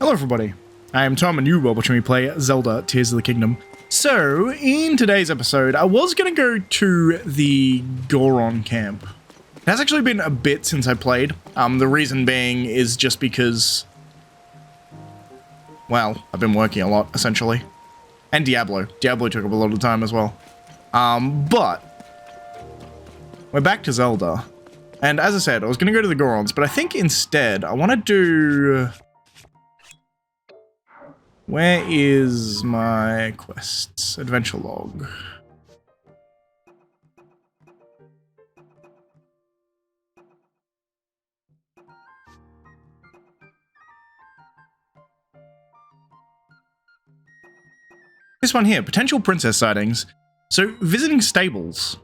Hello everybody, I am Tom and you are watching me play Zelda Tears of the Kingdom. So, in today's episode, I was going to go to the Goron camp. It has actually been a bit since I played. The reason being is just because, well, I've been working a lot, essentially. And Diablo. Diablo took up a lot of time as well. But, we're back to Zelda. And as I said, I was going to go to the Gorons, but I think instead, I want to do... Where is my quests? Adventure log. This one here, potential princess sightings. So, visiting stables.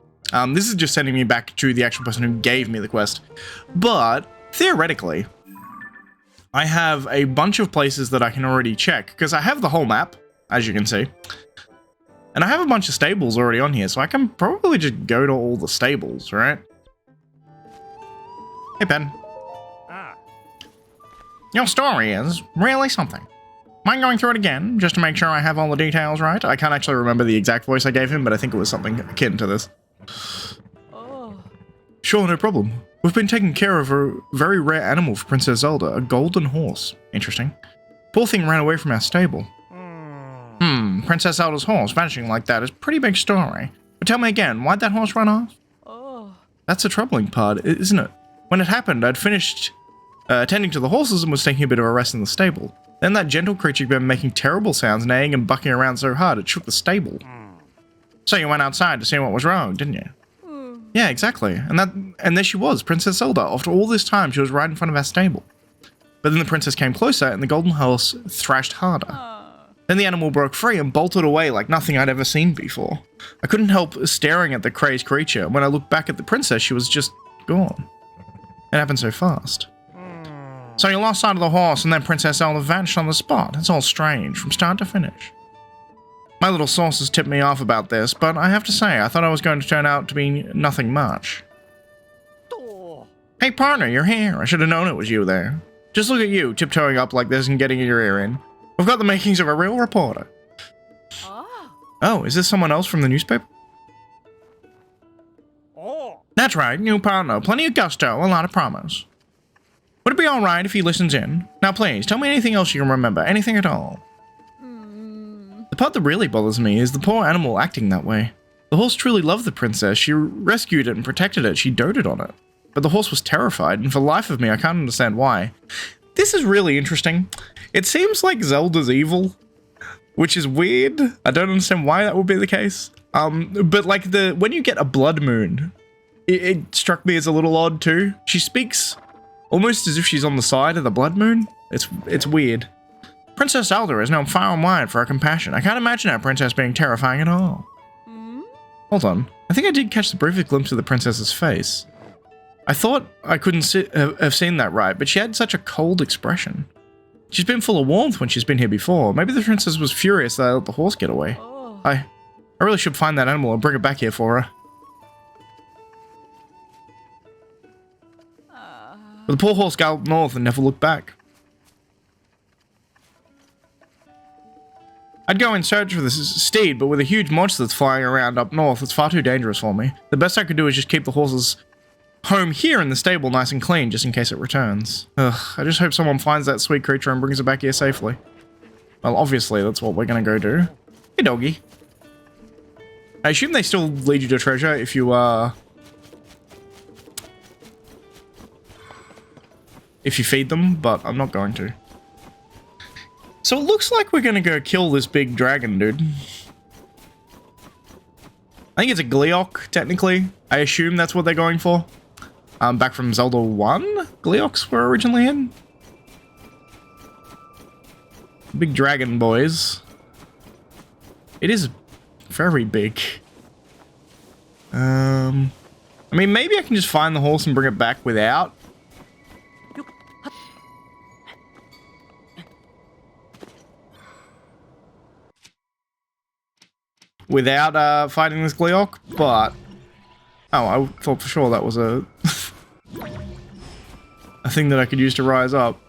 This is just sending me back to the actual person who gave me the quest. But, theoretically, I have a bunch of places that I can already check, because I have the whole map, as you can see. And I have a bunch of stables already on here, so I can probably just go to all the stables, right? Hey, Penn. Your story is really something. Mind going through it again, just to make sure I have all the details right? I can't actually remember the exact voice I gave him, but I think it was something akin to this. Sure, no problem. We've been taking care of a very rare animal for Princess Zelda, a golden horse. Interesting. Poor thing ran away from our stable. Princess Zelda's horse vanishing like that is a pretty big story. But tell me again, why'd that horse run off? That's the troubling part, isn't it? When it happened, I'd finished attending to the horses and was taking a bit of a rest in the stable. Then that gentle creature began making terrible sounds, neighing and bucking around so hard it shook the stable. So you went outside to see what was wrong, didn't you? Yeah, exactly. And there she was, Princess Zelda. After all this time, she was right in front of our stable. But then the princess came closer, and the golden horse thrashed harder. Then the animal broke free and bolted away like nothing I'd ever seen before. I couldn't help staring at the crazed creature. When I looked back at the princess, she was just gone. It happened so fast. So you lost sight of the horse, and then Princess Zelda vanished on the spot. It's all strange, from start to finish. My little sources tipped me off about this, but I have to say, I thought I was going to turn out to be nothing much. Hey partner, you're here. I should have known it was you there. Just look at you, tiptoeing up like this and getting your ear in. We've got the makings of a real reporter. Oh, is this someone else from the newspaper? That's right, new partner. Plenty of gusto, a lot of promise. Would it be alright if he listens in? Now please, tell me anything else you can remember, anything at all. The part that really bothers me is the poor animal acting that way. The horse truly loved the princess, she rescued it and protected it, she doted on it. But the horse was terrified, and for the life of me I can't understand why. This is really interesting. It seems like Zelda's evil, which is weird. I don't understand why that would be the case. But like when you get a blood moon, it struck me as a little odd too. She speaks almost as if she's on the side of the blood moon. It's weird. Princess Zelda is known far and wide for her compassion. I can't imagine our princess being terrifying at all. Hold on. I think I did catch the briefest glimpse of the princess's face. I thought I couldn't have seen that right, but she had such a cold expression. She's been full of warmth when she's been here before. Maybe the princess was furious that I let the horse get away. I really should find that animal and bring it back here for her. But the poor horse galloped north and never looked back. I'd go in search for this steed, but with a huge monster that's flying around up north, it's far too dangerous for me. The best I could do is just keep the horse's home here in the stable nice and clean, just in case it returns. Ugh, I just hope someone finds that sweet creature and brings it back here safely. Well, obviously, that's what we're gonna go do. Hey, doggy. I assume they still lead you to treasure if you, if you feed them, but I'm not going to. So it looks like we're gonna go kill this big dragon, dude. I think it's a Gleeok, technically. I assume that's what they're going for. Back from Zelda 1, Gleeoks were originally in. Big dragon boys. It is very big. I mean, maybe I can just find the horse and bring it back without. Fighting this Gleeok, but... Oh, I thought for sure that was a thing that I could use to rise up.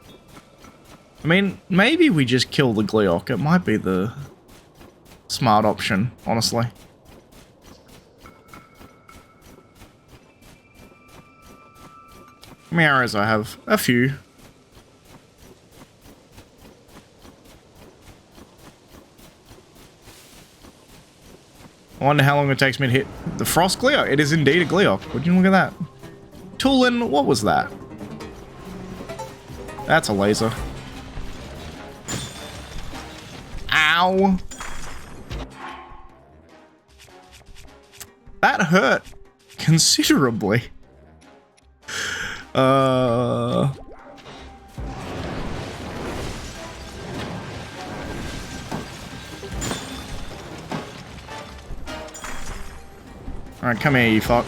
I mean, maybe we just kill the Gleeok. It might be the smart option, honestly. How many arrows I have? A few. I wonder how long it takes me to hit the Frost Gleeok. It is indeed a Gleeok. Would you look at that? Toolin, what was that? That's a laser. Ow. That hurt considerably. Alright, come here, you fuck.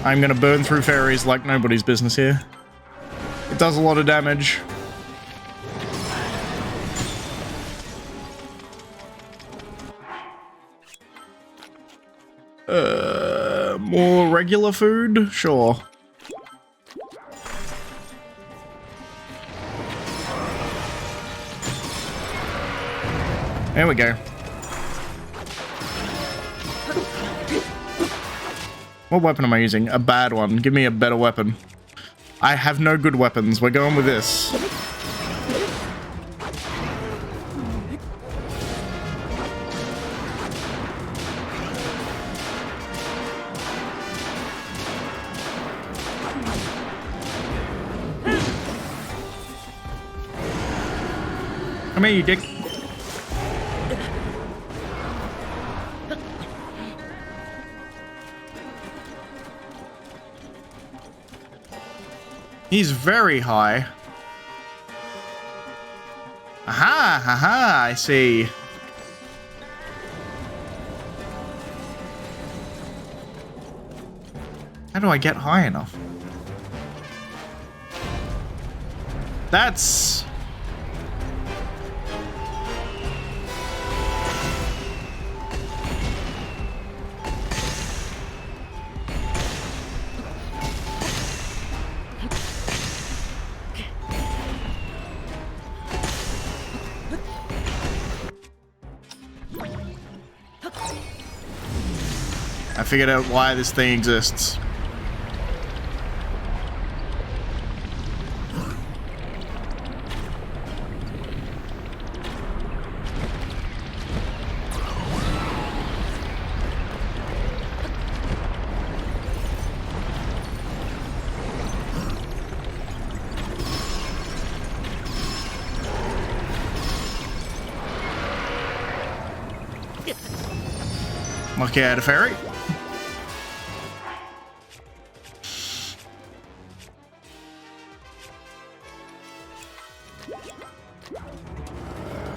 I'm gonna burn through fairies like nobody's business here. It does a lot of damage. More regular food? Sure. There we go. What weapon am I using? A bad one. Give me a better weapon. I have no good weapons. We're going with this. Come here, you dick. He's very high. Aha, haha, I see. How do I get high enough? That's... I figured out why this thing exists. Lucky I had a fairy.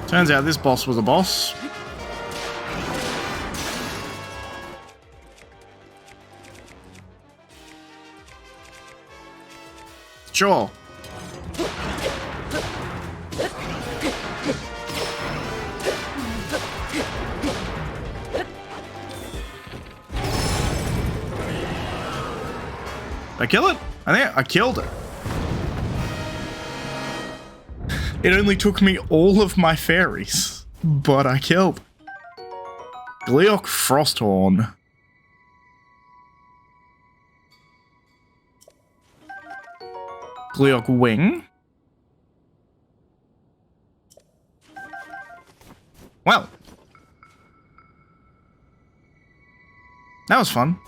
Turns out this boss was a boss. Sure. Did I kill it? I think I killed it. It only took me all of my fairies, but I killed. Gleeok Frosthorn. Gleeok Wing. Well. That was fun.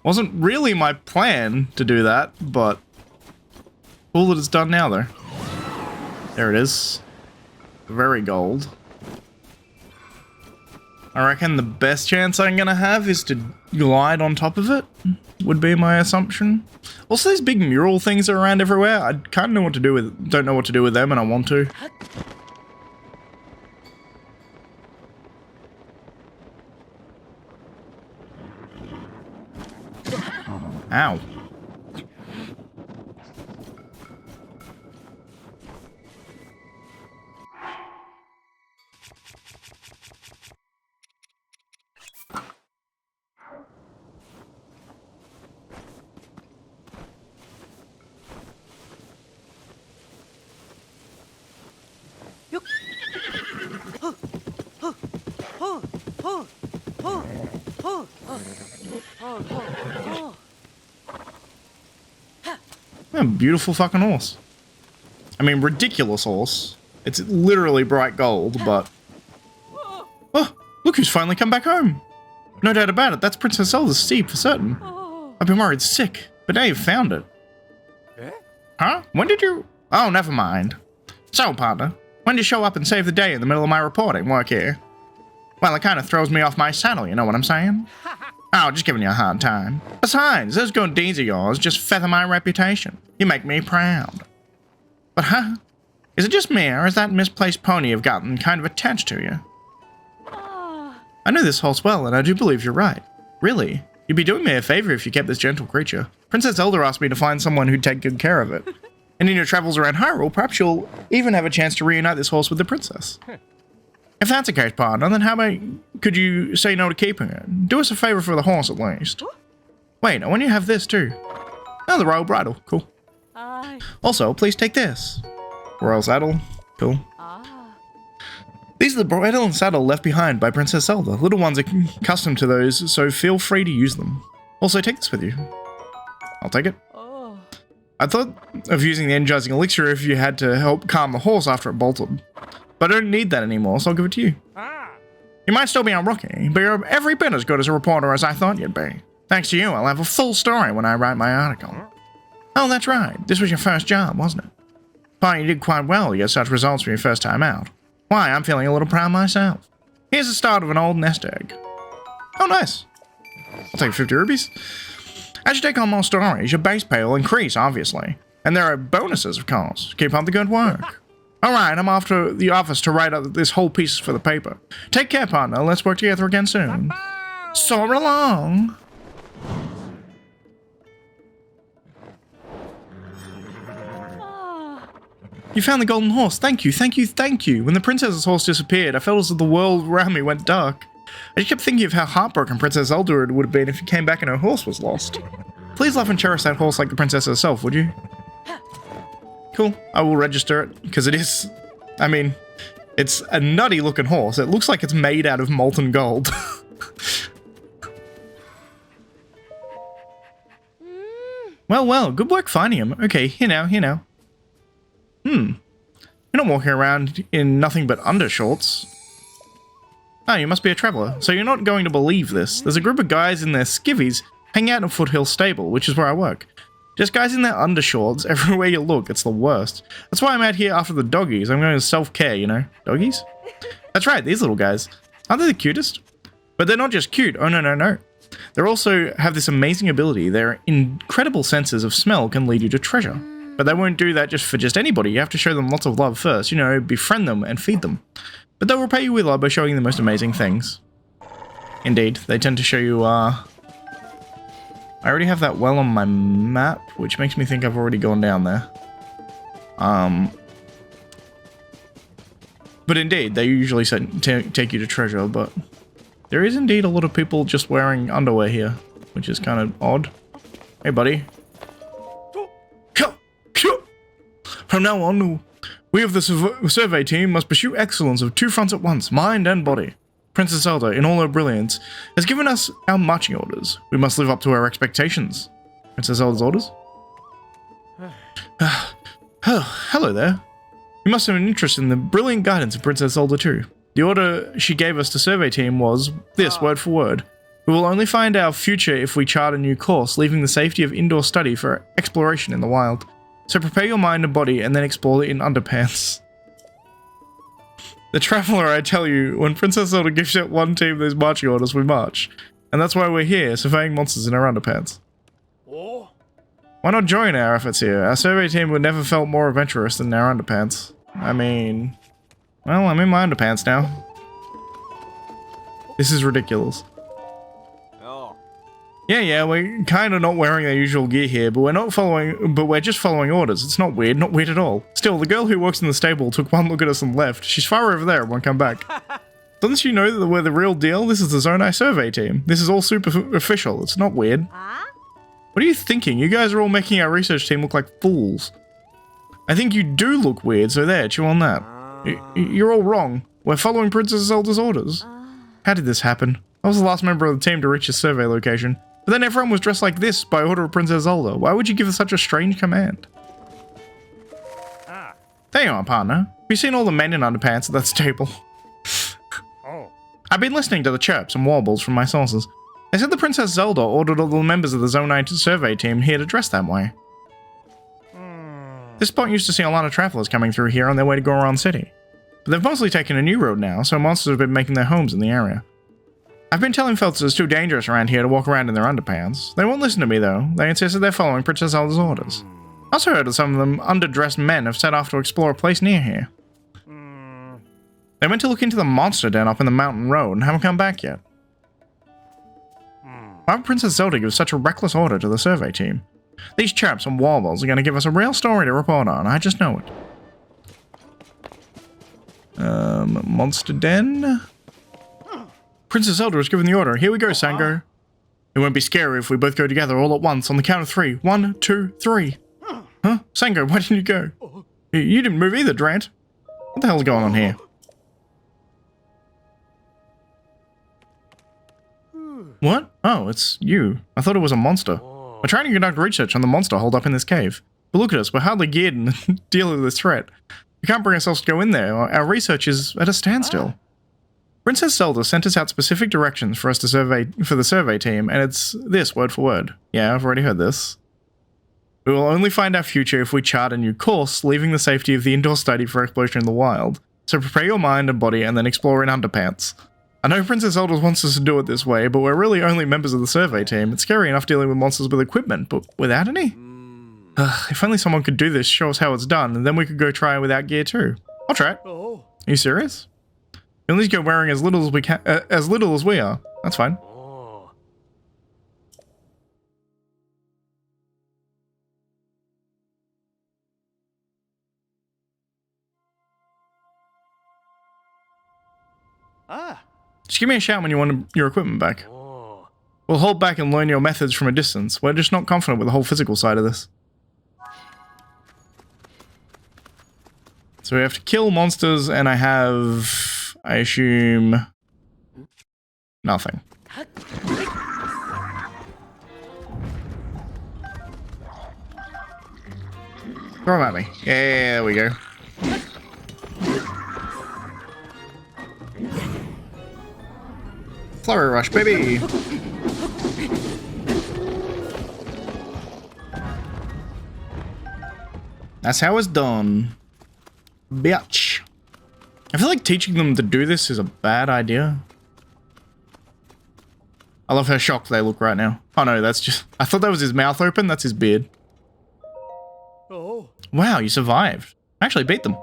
Wasn't really my plan to do that, but cool that it's done now, though. There it is. Very gold. I reckon the best chance I'm gonna have is to glide on top of it, would be my assumption. Also, these big mural things are around everywhere. I kind of know what to do with, don't know what to do with them, and I want to. Ow. A beautiful fucking horse. I mean, ridiculous horse. It's literally bright gold, but... Oh, look who's finally come back home. No doubt about it, that's Princess Zelda's steed for certain. I've been worried sick, but now you've found it. Huh? When did you... Oh, never mind. So, partner, when did you show up and save the day in the middle of my reporting work here? Well, it kind of throws me off my saddle, you know what I'm saying? Oh, just giving you a hard time. Besides, those good deeds of yours just feather my reputation. You make me proud. But huh? Is it just me, or is that misplaced pony you've gotten kind of attached to you? I know this horse well, and I do believe you're right. Really? You'd be doing me a favor if you kept this gentle creature. Princess Zelda asked me to find someone who'd take good care of it. And in your travels around Hyrule, perhaps you'll even have a chance to reunite this horse with the princess. If that's the case, partner, then how about could you say no to keeping it? Do us a favor for the horse, at least. Wait, I want you to have this, too. Oh, the royal bridle. Cool. Also, please take this. Royal saddle. Cool. These are the bridle and saddle left behind by Princess Zelda. Little ones are accustomed to those, so feel free to use them. Also, take this with you. I'll take it. I thought of using the energizing elixir if you had to help calm the horse after it bolted. But I don't need that anymore, so I'll give it to you. You might still be unlucky, but you're every bit as good as a reporter as I thought you'd be. Thanks to you, I'll have a full story when I write my article. Oh, that's right. This was your first job, wasn't it? But you did quite well to get such results from your first time out. Why, I'm feeling a little proud myself. Here's the start of an old nest egg. Oh, nice. I'll take 50 rubies. As you take on more stories, your base pay will increase, obviously. And there are bonuses, of course. Keep up the good work. Alright, I'm off to the office to write up this whole piece for the paper. Take care, partner. Let's work together again soon. Soar along. You found the golden horse. Thank you, thank you, thank you. When the princess's horse disappeared, I felt as if the world around me went dark. I just kept thinking of how heartbroken Princess Zelda would have been if he came back and her horse was lost. Please love and cherish that horse like the princess herself, would you? Cool. I will register it, because it is... I mean, it's a nutty looking horse. It looks like it's made out of molten gold. Well, good work finding him. Okay, here now. You're not walking around in nothing but undershorts. Oh, you must be a traveler, so you're not going to believe this. There's a group of guys in their skivvies hanging out in Foothill Stable, which is where I work. Just guys in their undershorts everywhere you look. It's the worst. That's why I'm out here after the doggies. I'm going to self-care, you know. Doggies? That's right, these little guys. Aren't they the cutest? But they're not just cute. Oh, no. They also have this amazing ability. Their incredible senses of smell can lead you to treasure. But they won't do that just for anybody. You have to show them lots of love first. You know, befriend them and feed them. But they'll repay you with love by showing you the most amazing things. Indeed, they tend to show you, I already have that well on my map, which makes me think I've already gone down there. But indeed, they usually take you to treasure, but there is indeed a lot of people just wearing underwear here, which is kind of odd. Hey, buddy. From now on, we of the survey team must pursue excellence of two fronts at once, mind and body. Princess Zelda, in all her brilliance, has given us our marching orders. We must live up to our expectations. Princess Zelda's orders? Hello there. You must have an interest in the brilliant guidance of Princess Zelda too. The order she gave us to survey team was this, word for word. We will only find our future if we chart a new course, leaving the safety of indoor study for exploration in the wild. So prepare your mind and body and then explore in underpants. The traveler, I tell you, when Princess Zelda gives out one team those marching orders, we march. And that's why we're here, surveying monsters in our underpants. Why not join our efforts here? Our survey team would never felt more adventurous than our underpants. I mean... Well, I'm in my underpants now. This is ridiculous. Yeah, we're kind of not wearing our usual gear here, but we're just following orders. It's not weird at all. Still, the girl who works in the stable took one look at us and left. She's far over there and won't come back. Doesn't she know that we're the real deal? This is the Zone I survey team. This is all super official. It's not weird. What are you thinking? You guys are all making our research team look like fools. I think you do look weird, so there, chew on that. You're all wrong. We're following Princess Zelda's orders. How did this happen? I was the last member of the team to reach the survey location. But then everyone was dressed like this by order of Princess Zelda. Why would you give us such a strange command? There you are, partner. Have you seen all the men in underpants at that stable? I've been listening to the chirps and warbles from my sources. They said the Princess Zelda ordered all the members of the Zone 9 survey team here to dress that way. This spot used to see a lot of travelers coming through here on their way to Goron City. But they've mostly taken a new road now, so monsters have been making their homes in the area. I've been telling folks it's too dangerous around here to walk around in their underpants. They won't listen to me though. They insisted they're following Princess Zelda's orders. I also heard that some of them underdressed men have set off to explore a place near here. They went to look into the monster den up in the mountain road and haven't come back yet. Why would Princess Zelda give such a reckless order to the survey team? These chirps and warbles are going to give us a real story to report on, I just know it. Monster den? Princess Zelda has given the order. Here we go, Sango. It won't be scary if we both go together all at once on the count of 3. 1, 2, 3. Huh? Sango, why didn't you go? You didn't move either, Drant. What the hell's going on here? What? Oh, it's you. I thought it was a monster. We're trying to conduct research on the monster holed up in this cave. But look at us, we're hardly geared and deal with this threat. We can't bring ourselves to go in there. Our research is at a standstill. Princess Zelda sent us out specific directions for us to for the survey team, and it's this word for word. Yeah, I've already heard this. We will only find our future if we chart a new course, leaving the safety of the indoor study for exploration in the wild. So prepare your mind and body and then explore in underpants. I know Princess Zelda wants us to do it this way, but we're really only members of the survey team. It's scary enough dealing with monsters with equipment, but without any? If only someone could do this, show us how it's done, and then we could go try it without gear too. I'll try it. Are you serious? You'll need to go wearing as little as we can, as little as we are. That's fine. Just give me a shout when you want your equipment back. We'll hold back and learn your methods from a distance. We're just not confident with the whole physical side of this. So we have to kill monsters, and I have, I assume, nothing. Throw them at me. Yeah, there we go. Flurry rush, baby! That's how it's done. Bitch. I feel like teaching them to do this is a bad idea. I love how shocked they look right now. Oh no, that's just... I thought that was his mouth open. That's his beard. Wow, you survived. I actually beat them.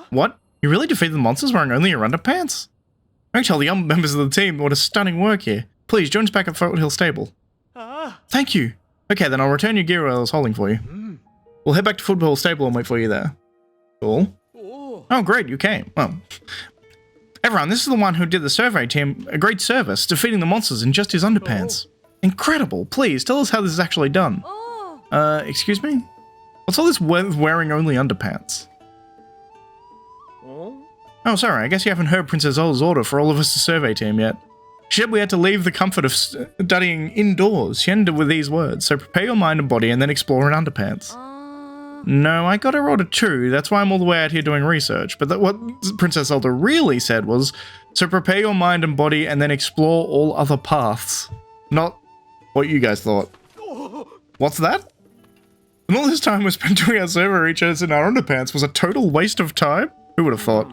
What? You really defeated the monsters wearing only your underpants? Don't tell the young members of the team what a stunning work here. Please, join us back at Fort Hill Stable. Thank you. Okay, then I'll return your gear I was holding for you. We'll head back to Football Stable and wait for you there. Cool. Oh, great, you came. Well, everyone, this is the one who did the survey team a great service, defeating the monsters in just his underpants. Incredible. Please, tell us how this is actually done. Excuse me? What's all this with wearing only underpants? Oh, sorry, I guess you haven't heard Princess Zelda's order for all of us to survey team yet. She said we had to leave the comfort of studying indoors. She ended with these words, so prepare your mind and body and then explore in underpants. No, I got her order too, that's why I'm all the way out here doing research. But what Princess Zelda really said was, so prepare your mind and body and then explore all other paths. Not what you guys thought. What's that? And all this time we spent doing our survey research in our underpants was a total waste of time? Who would have thought?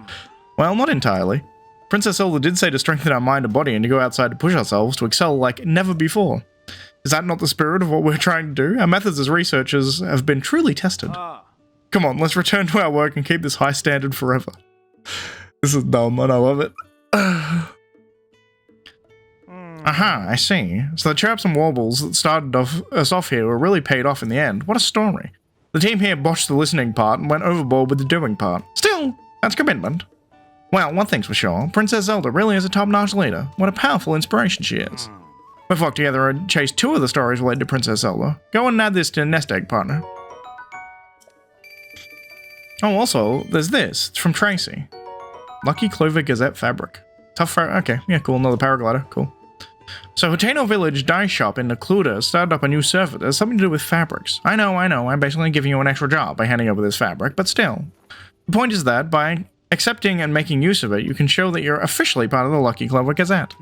Well, not entirely. Princess Zelda did say to strengthen our mind and body and to go outside to push ourselves to excel like never before. Is that not the spirit of what we're trying to do? Our methods as researchers have been truly tested. Come on, let's return to our work and keep this high standard forever. This is dumb and I love it. Aha, I see. So the chirps and warbles that started us off here were really paid off in the end. What a story. The team here botched the listening part and went overboard with the doing part. Still, that's commitment. Well, one thing's for sure. Princess Zelda really is a top-notch leader. What a powerful inspiration she is. We've worked together and chased 2 of the stories related to Princess Zelda. Go and add this to Nest Egg, partner. Oh, also, there's this. It's from Tracy. Lucky Clover Gazette Fabric. Tough okay, yeah, cool. Another paraglider. Cool. So, Hateno Village Dye Shop in Necluda started up a new server that has something to do with fabrics. I know. I'm basically giving you an extra job by handing over this fabric, but still. The point is that, by accepting and making use of it, you can show that you're officially part of the Lucky Clover Gazette.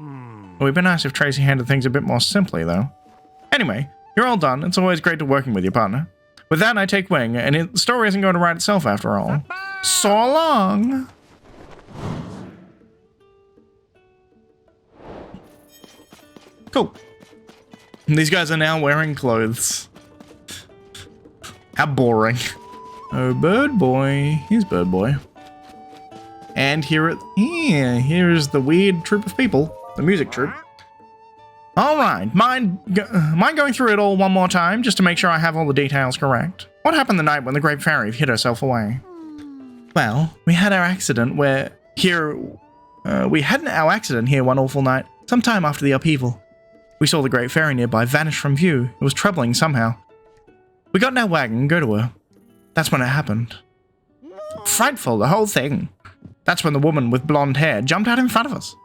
It would be nice if Tracy handled things a bit more simply, though. Anyway, you're all done. It's always great to working with you, partner. With that, I take wing, and the story isn't going to write itself after all. So long! Cool. These guys are now wearing clothes. How boring. Oh, Bird Boy. He's Bird Boy. And here's the weird troop of people. The music troupe. Alright, mind going through it all one more time, just to make sure I have all the details correct? What happened the night when the Great Fairy hid herself away? Well, we had our accident here one awful night, sometime after the upheaval. We saw the Great Fairy nearby vanish from view. It was troubling somehow. We got in our wagon and go to her. That's when it happened. Frightful, the whole thing. That's when the woman with blonde hair jumped out in front of us.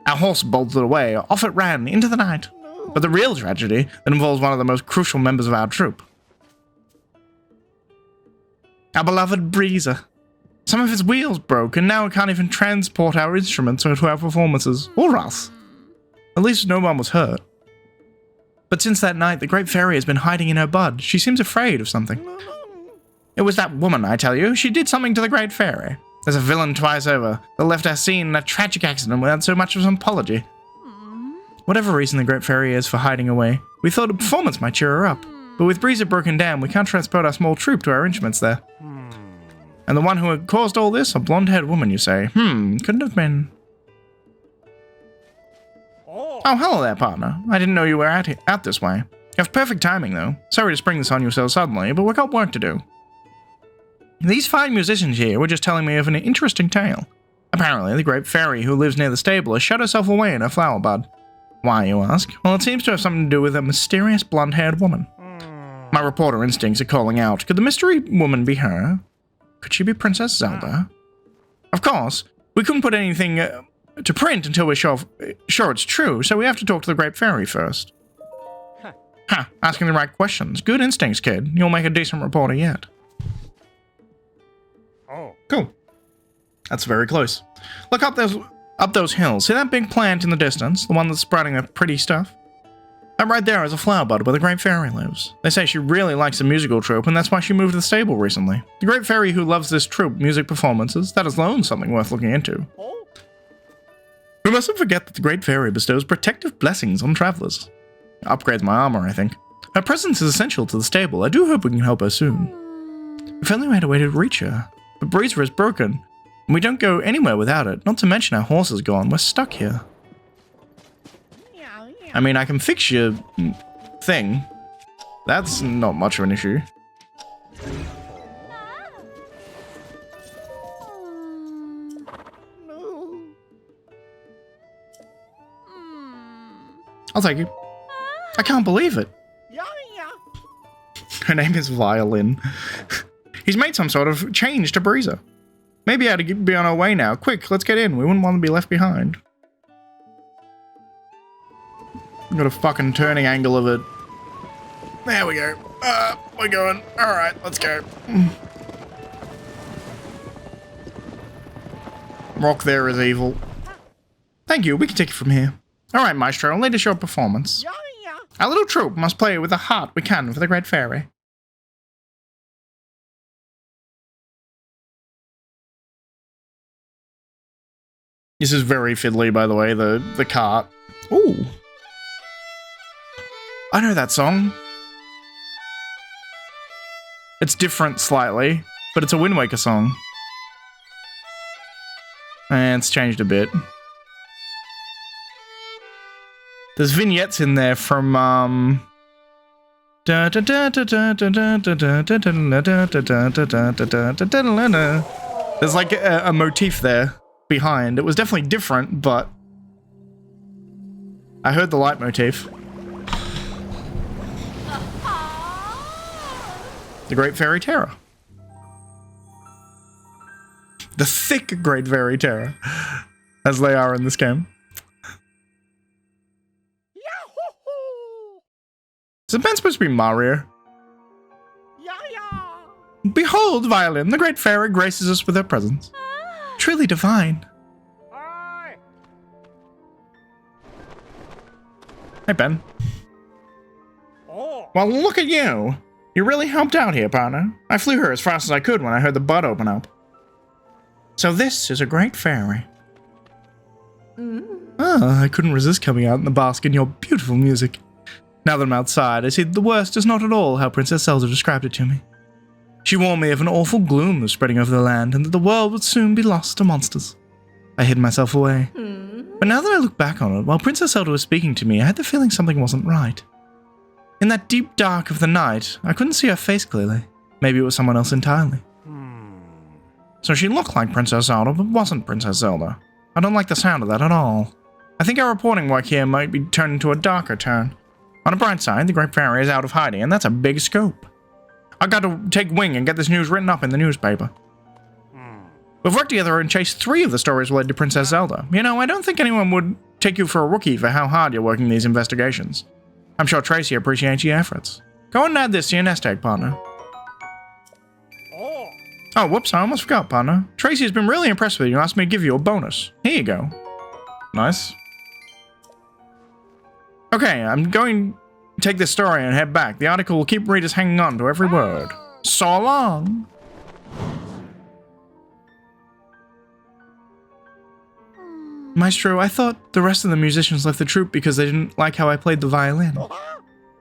Our horse bolted away, off it ran, into the night. But the real tragedy that involves one of the most crucial members of our troop. Our beloved Breezer. Some of his wheels broke, and now we can't even transport our instruments to our performances. Or us. At least no one was hurt. But since that night, the Great Fairy has been hiding in her bud. She seems afraid of something. It was that woman, I tell you. She did something to the Great Fairy. There's a villain twice over that left our scene in a tragic accident without so much as an apology. Whatever reason the Great Fairy is for hiding away, we thought a performance might cheer her up. But with Breezer broken down, we can't transport our small troop to our instruments there. And the one who had caused all this, a blonde-haired woman, you say? Couldn't have been... Oh, hello there, partner. I didn't know you were out this way. You have perfect timing, though. Sorry to spring this on you so suddenly, but we've got work to do. These fine musicians here were just telling me of an interesting tale. Apparently, the Great Fairy who lives near the stable has shut herself away in her flower bud. Why, you ask? Well, it seems to have something to do with a mysterious blonde-haired woman. My reporter instincts are calling out. Could the mystery woman be her? Could she be Princess Zelda? Of course, we couldn't put anything to print until we're sure it's true, so we have to talk to the Great Fairy first. Asking the right questions. Good instincts, kid. You'll make a decent reporter yet. Oh. Cool. That's very close. Look up those hills. See that big plant in the distance? The one that's sprouting that pretty stuff? That right there is a flower bud where the Great Fairy lives. They say she really likes the musical troupe, and that's why she moved to the stable recently. The Great Fairy who loves this troupe music performances, that is alone something worth looking into. We mustn't forget that the Great Fairy bestows protective blessings on travelers. Upgrades my armor, I think. Her presence is essential to the stable. I do hope we can help her soon. If only we had a way to reach her. But Breezer is broken, and we don't go anywhere without it. Not to mention our horse is gone. We're stuck here. I mean, I can fix your thing. That's not much of an issue. I'll take you. I can't believe it. Her name is Violin. He's made some sort of change to Breezer. Maybe I ought to be on our way now. Quick, let's get in. We wouldn't want to be left behind. Got a fucking turning angle of it. There we go. We're going. Alright, let's go. Rock there is evil. Thank you, we can take it from here. Alright, Maestro, let us show a performance. Our little troupe must play with the heart we can for the Great Fairy. This is very fiddly, by the way, the cart. Ooh. I know that song. It's different slightly, but it's a Wind Waker song. And it's changed a bit. There's vignettes in there from, there's like a motif there behind. It was definitely different, but I heard the leitmotif. The Great Fairy Terror. The thick Great Fairy Terror, as they are in this game. Is it supposed to be Mario? Behold, Violin, the Great Fairy graces us with her presence. Truly divine. Hey, Ben. Well, look at you. You really helped out here, partner. I flew her as fast as I could when I heard the bud open up. So this is a Great Fairy. I couldn't resist coming out in the bask in your beautiful music. Now that I'm outside, I see that the worst is not at all how Princess Zelda described it to me. She warned me of an awful gloom was spreading over the land and that the world would soon be lost to monsters. I hid myself away. But now that I look back on it, while Princess Zelda was speaking to me, I had the feeling something wasn't right. In that deep dark of the night, I couldn't see her face clearly. Maybe it was someone else entirely. So she looked like Princess Zelda, but wasn't Princess Zelda. I don't like the sound of that at all. I think our reporting work here might be turned into a darker turn. On a bright side, the Great Fairy is out of hiding, and that's a big scope. I got to take wing and get this news written up in the newspaper. We've worked together and chased 3 of the stories related to Princess Zelda. You know, I don't think anyone would take you for a rookie for how hard you're working these investigations. I'm sure Tracy appreciates your efforts. Go and add this to your nest egg, partner. Oh, whoops, I almost forgot, partner. Tracy has been really impressed with you and asked me to give you a bonus. Here you go. Nice. Okay, I'm going to take this story and head back. The article will keep readers hanging on to every word. So long. Maestro, I thought the rest of the musicians left the troupe because they didn't like how I played the violin.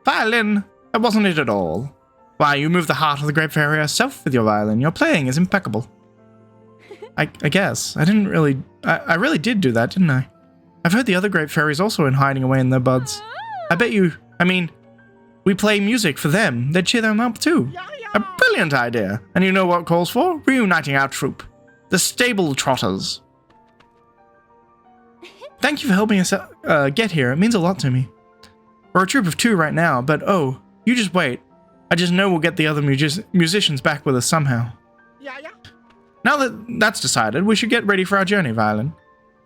Violin? That wasn't it at all. Why, you moved the heart of the Great Fairy herself with your violin. Your playing is impeccable. I guess. I really did do that, didn't I? I've heard the other Great Fairies also in hiding away in their buds. We play music for them. They'd cheer them up too. A brilliant idea. And you know what it calls for? Reuniting our troupe. The stable Trotters. Thank you for helping us get here. It means a lot to me. We're a troupe of 2 right now, but oh, you just wait. I just know we'll get the other musicians back with us somehow. Now that that's decided, we should get ready for our journey, Violin.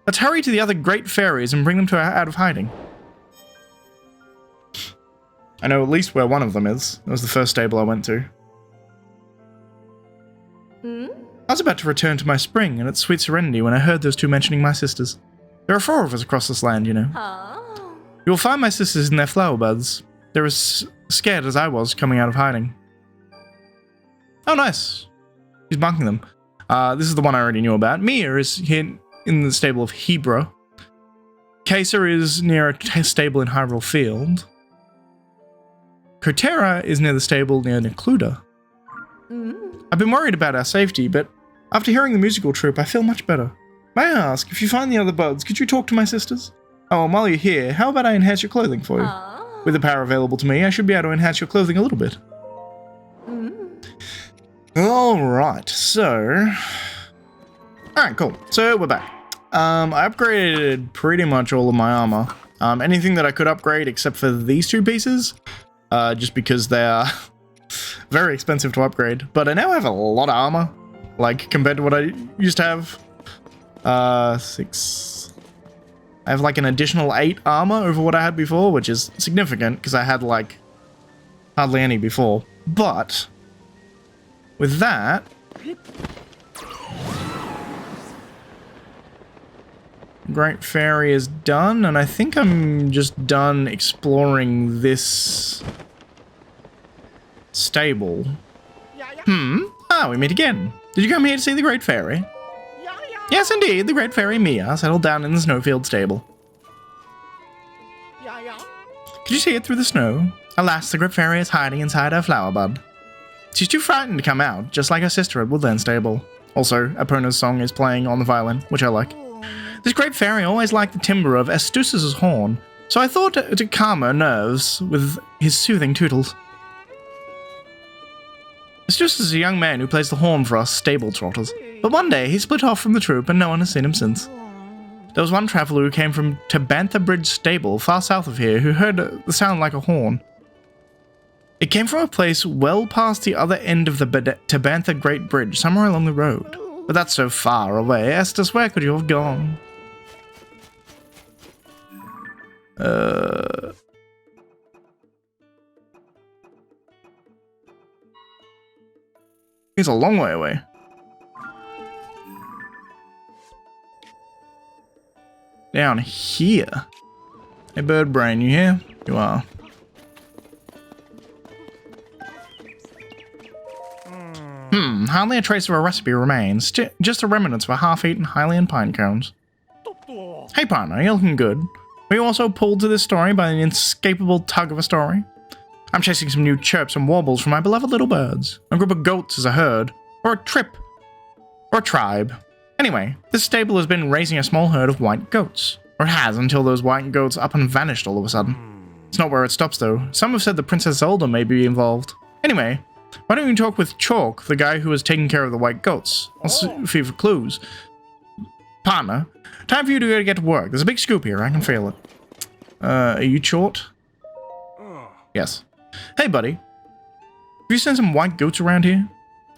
Let's hurry to the other Great Fairies and bring them out of hiding. I know at least where one of them is. It was the first stable I went to. I was about to return to my spring and its sweet serenity when I heard those 2 mentioning my sisters. There are 4 of us across this land, you know. You will find my sisters in their flower buds. They're as scared as I was coming out of hiding. Oh, nice. He's bunking them. This is the one I already knew about. Mia is here in the stable of Hebra. Kaisa is near a stable in Hyrule Field. Kotera is near the stable near Necluda. I've been worried about our safety, but after hearing the musical troupe, I feel much better. May I ask, if you find the other buds, could you talk to my sisters? Oh, and while you're here, how about I enhance your clothing for you? With the power available to me, I should be able to enhance your clothing a little bit. Alright, so... Alright, cool. So, we're back. I upgraded pretty much all of my armor. Anything that I could upgrade except for these 2 pieces, just because they are very expensive to upgrade. But I now have a lot of armor, like, compared to what I used to have. 6... I have like an additional 8 armor over what I had before, which is significant, because I had like hardly any before. But with that, Great Fairy is done, and I think I'm just done exploring this stable. Ah, we meet again. Did you come here to see the Great Fairy? Yes, indeed, the Great Fairy Mia settled down in the snowfield stable. Could you see it through the snow? Alas, the Great Fairy is hiding inside her flower bud. She's too frightened to come out, just like her sister at Woodland Stable. Also, Epona's song is playing on the violin, which I like. This Great Fairy always liked the timbre of Estus's horn, So I thought to calm her nerves with his soothing tootles. It's just as a young man who plays the horn for us stable trotters. But one day he split off from the troop and no one has seen him since. There was one traveller who came from Tabantha Bridge Stable, far south of here, who heard the sound like a horn. It came from a place well past the other end of the Tabantha Great Bridge, somewhere along the road. But that's so far away. Estes, where could you have gone? He's a long way away. Down here. Hey, bird brain, you here? You are. Hardly a trace of a recipe remains. Just the remnants of a half-eaten Hylian pine cones. Hey, partner, you're looking good. Were you also pulled to this story by an inescapable tug of a story? I'm chasing some new chirps and warbles from my beloved little birds. A group of goats is a herd. Or a trip. Or a tribe. Anyway, this stable has been raising a small herd of white goats. Or it has, until those white goats up and vanished all of a sudden. It's not where it stops, though. Some have said the Princess Zelda may be involved. Anyway, why don't you talk with Totk, the guy who was taking care of the white goats? I'll see for clues. Partner, time for you to get to work. There's a big scoop here. I can feel it. Are you Chort? Yes. Hey, buddy. Have you seen some white goats around here?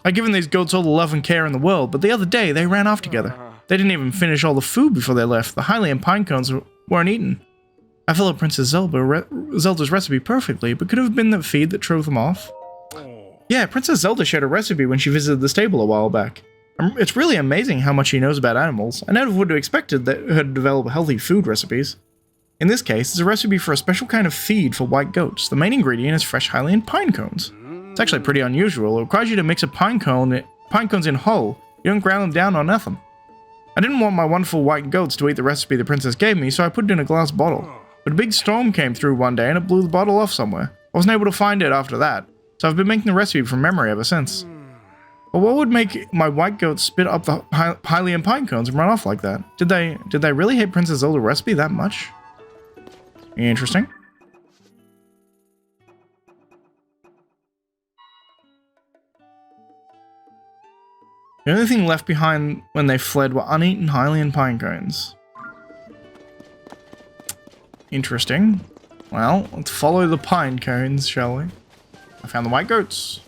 I've given these goats all the love and care in the world, but the other day they ran off together. They didn't even finish all the food before they left. The Hylian pine cones weren't eaten. I followed Princess Zelda's recipe perfectly, but could it have been the feed that drove them off? Yeah, Princess Zelda shared a recipe when she visited the stable a while back. It's really amazing how much she knows about animals. I never would have expected her to develop healthy food recipes. In this case, it's a recipe for a special kind of feed for white goats. The main ingredient is fresh Hylian pine cones. It's actually pretty unusual. It requires you to mix a pine cones in whole. You don't ground them down or nothing. I didn't want my wonderful white goats to eat the recipe the princess gave me, so I put it in a glass bottle. But a big storm came through one day and it blew the bottle off somewhere. I wasn't able to find it after that, so I've been making the recipe from memory ever since. But what would make my white goats spit up the Hylian pine cones and run off like that? Did they really hate Princess Zelda's recipe that much? Interesting. The only thing left behind when they fled were uneaten Hylian pine cones. Interesting. Well, let's follow the pine cones, shall we? I found the white goats.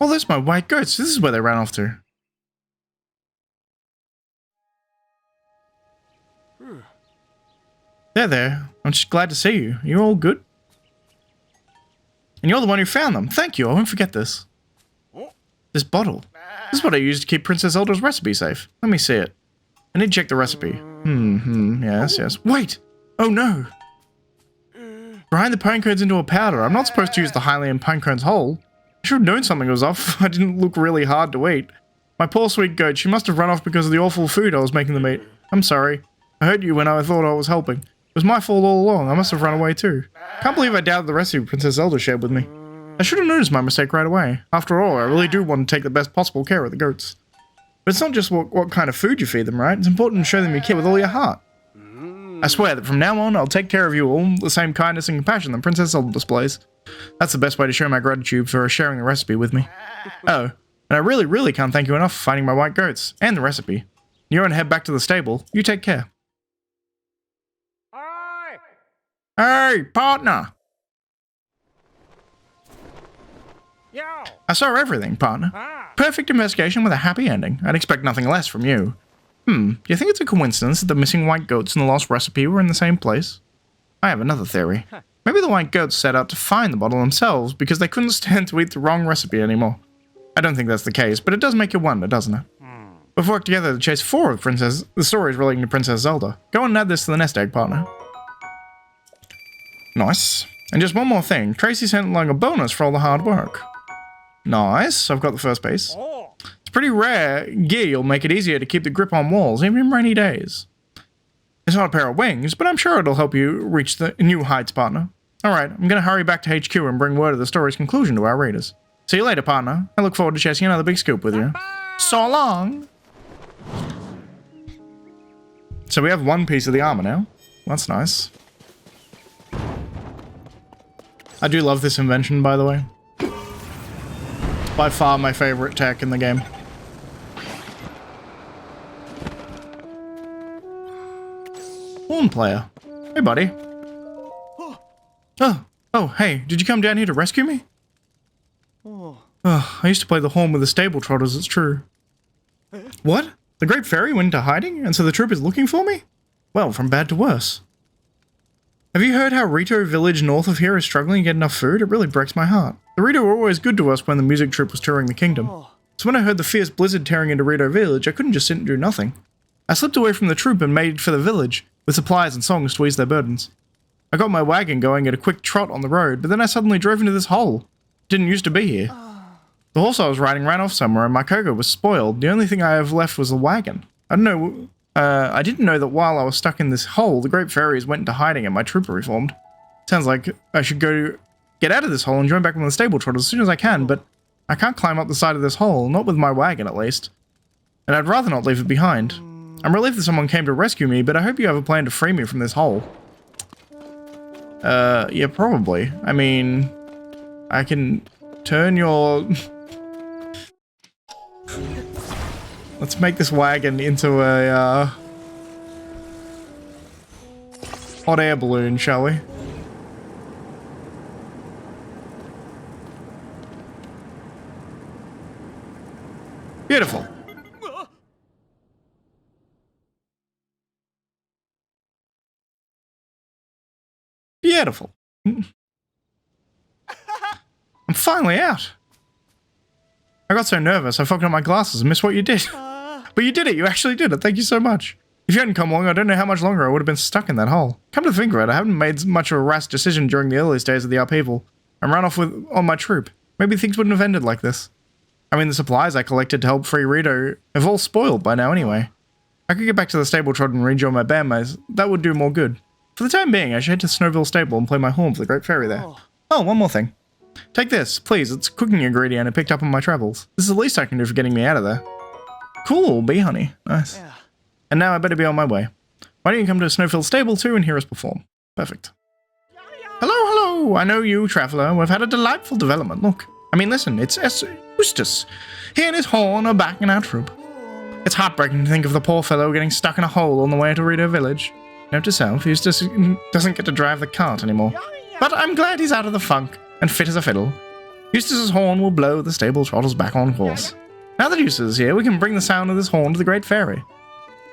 Oh, there's my white goats. This is where they ran off to. There. I'm just glad to see you. You're all good? And you're the one who found them. Thank you. I won't forget this. This bottle. This is what I used to keep Princess Zelda's recipe safe. Let me see it. I need to check the recipe. Yes. Wait! Oh no! Grind the pine cones into a powder. I'm not supposed to use the Hylian pine cones whole. I should have known something was off. I didn't look really hard to eat. My poor sweet goat, she must have run off because of the awful food I was making them eat. I'm sorry. I hurt you when I thought I was helping. It was my fault all along. I must have run away too. Can't believe I doubted the recipe Princess Zelda shared with me. I should have noticed my mistake right away. After all, I really do want to take the best possible care of the goats. But it's not just what kind of food you feed them, right? It's important to show them you care with all your heart. I swear that from now on, I'll take care of you all with the same kindness and compassion that Princess Zelda displays. That's the best way to show my gratitude for her sharing the recipe with me. Oh, and I really can't thank you enough for finding my white goats and the recipe. You're gonna head back to the stable. You take care. Hey, partner! I saw everything, partner. Perfect investigation with a happy ending. I'd expect nothing less from you. Do you think it's a coincidence that the missing white goats and the lost recipe were in the same place? I have another theory. Maybe the white goats set out to find the bottle themselves because they couldn't stand to eat the wrong recipe anymore. I don't think that's the case, but it does make you wonder, doesn't it? We've worked together to chase 4 of the stories relating to Princess Zelda. Go and add this to the nest egg, partner. Nice. And just one more thing. Tracy sent along a bonus for all the hard work. Nice. I've got the first piece. It's pretty rare gear. You'll make it easier to keep the grip on walls, even in rainy days. It's not a pair of wings, but I'm sure it'll help you reach the new heights, partner. Alright, I'm going to hurry back to HQ and bring word of the story's conclusion to our readers. See you later, partner. I look forward to chasing another big scoop with you. So long! So we have one piece of the armor now. That's nice. I do love this invention, by the way. By far my favorite tech in the game. Horn player. Hey, buddy. Oh, hey, did you come down here to rescue me? I used to play the horn with the stable trotters, it's true. What? The Great Fairy went into hiding, and so the troop is looking for me? Well, from bad to worse. Have you heard how Rito village north of here is struggling to get enough food? It really breaks my heart. The Rito were always good to us when the music troupe was touring the kingdom. So when I heard the fierce blizzard tearing into Rito village, I couldn't just sit and do nothing. I slipped away from the troop and made for the village, with supplies and songs to ease their burdens. I got my wagon going at a quick trot on the road, but then I suddenly drove into this hole. It didn't used to be here. The horse I was riding ran off somewhere and my cargo was spoiled. The only thing I have left was the wagon. I didn't know that while I was stuck in this hole, the Great Fairies went into hiding and my troop reformed. Sounds like I should go get out of this hole and join back with the stable trotters as soon as I can, but I can't climb up the side of this hole, not with my wagon at least. And I'd rather not leave it behind. I'm relieved that someone came to rescue me, but I hope you have a plan to free me from this hole. Yeah, probably. I mean, I can turn your... Let's make this wagon into a, hot air balloon, shall we? Beautiful. Beautiful. I'm finally out. I got so nervous, I fogged up my glasses and missed what you did. But you did it, you actually did it, thank you so much. If you hadn't come along, I don't know how much longer I would have been stuck in that hole. Come to think of it, I haven't made much of a rash decision during the earliest days of the upheaval. I ran off on my troop. Maybe things wouldn't have ended like this. I mean, the supplies I collected to help free Rito have all spoiled by now anyway. I could get back to the stable trot and rejoin my bandmates. That would do more good. For the time being, I should head to Snowville Stable and play my horn for the Great Fairy there. Oh, one more thing. Take this, please. It's a cooking ingredient I picked up on my travels. This is the least I can do for getting me out of there. Cool, bee honey. Nice. Yeah. And now I better be on my way. Why don't you come to Snowville Stable too and hear us perform? Perfect. Hello, hello. I know you, traveller. We've had a delightful development. Look. I mean, listen, it's Eustace. He and his horn are back in our troop. It's heartbreaking to think of the poor fellow getting stuck in a hole on the way to Rito village. Note to self, Eustace doesn't get to drive the cart anymore. But I'm glad he's out of the funk and fit as a fiddle. Eustace's horn will blow the stable trotters back on course. Now that Eustace is here, we can bring the sound of this horn to the Great Fairy.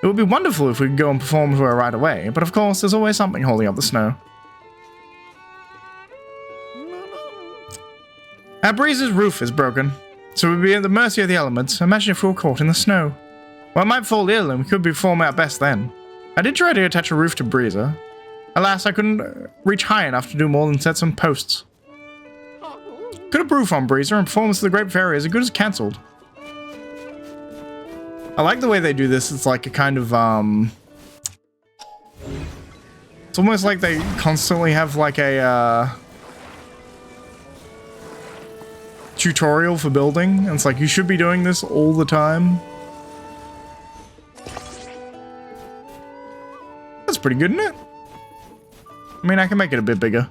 It would be wonderful if we could go and perform to her right away, but of course there's always something holding up the snow. Our breeze's roof is broken, so we'd be at the mercy of the elements. Imagine if we were caught in the snow. Well, I might fall ill and we could perform our best then. I did try to attach a roof to Breezer. Alas, I couldn't reach high enough to do more than set some posts. Could have roof on Breezer and performance of the Great Fairy as good as cancelled. I like the way they do this. It's like a kind of, it's almost like they constantly have like a, tutorial for building. And it's like, you should be doing this all the time. That's pretty good, isn't it? I mean, I can make it a bit bigger.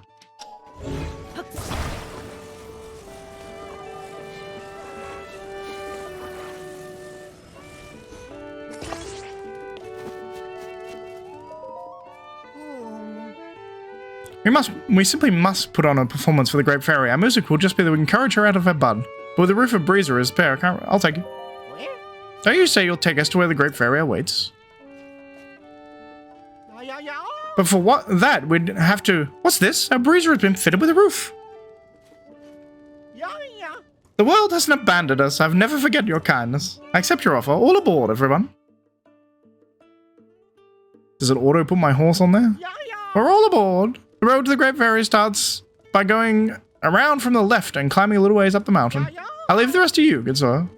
We simply must put on a performance for the Great Fairy. Our music will just be that we encourage her out of her bud. But with the roof of Breezer is spare, I'll take it. Don't you say you'll take us to where the Great Fairy awaits? But for what that, we'd have to... What's this? Our Breezer has been fitted with a roof. The world hasn't abandoned us. I've never forget your kindness. I accept your offer. All aboard, everyone. Does it auto put my horse on there? We're all aboard. The road to the Great Fairy starts by going around from the left and climbing a little ways up the mountain. I'll leave the rest to you, good sir.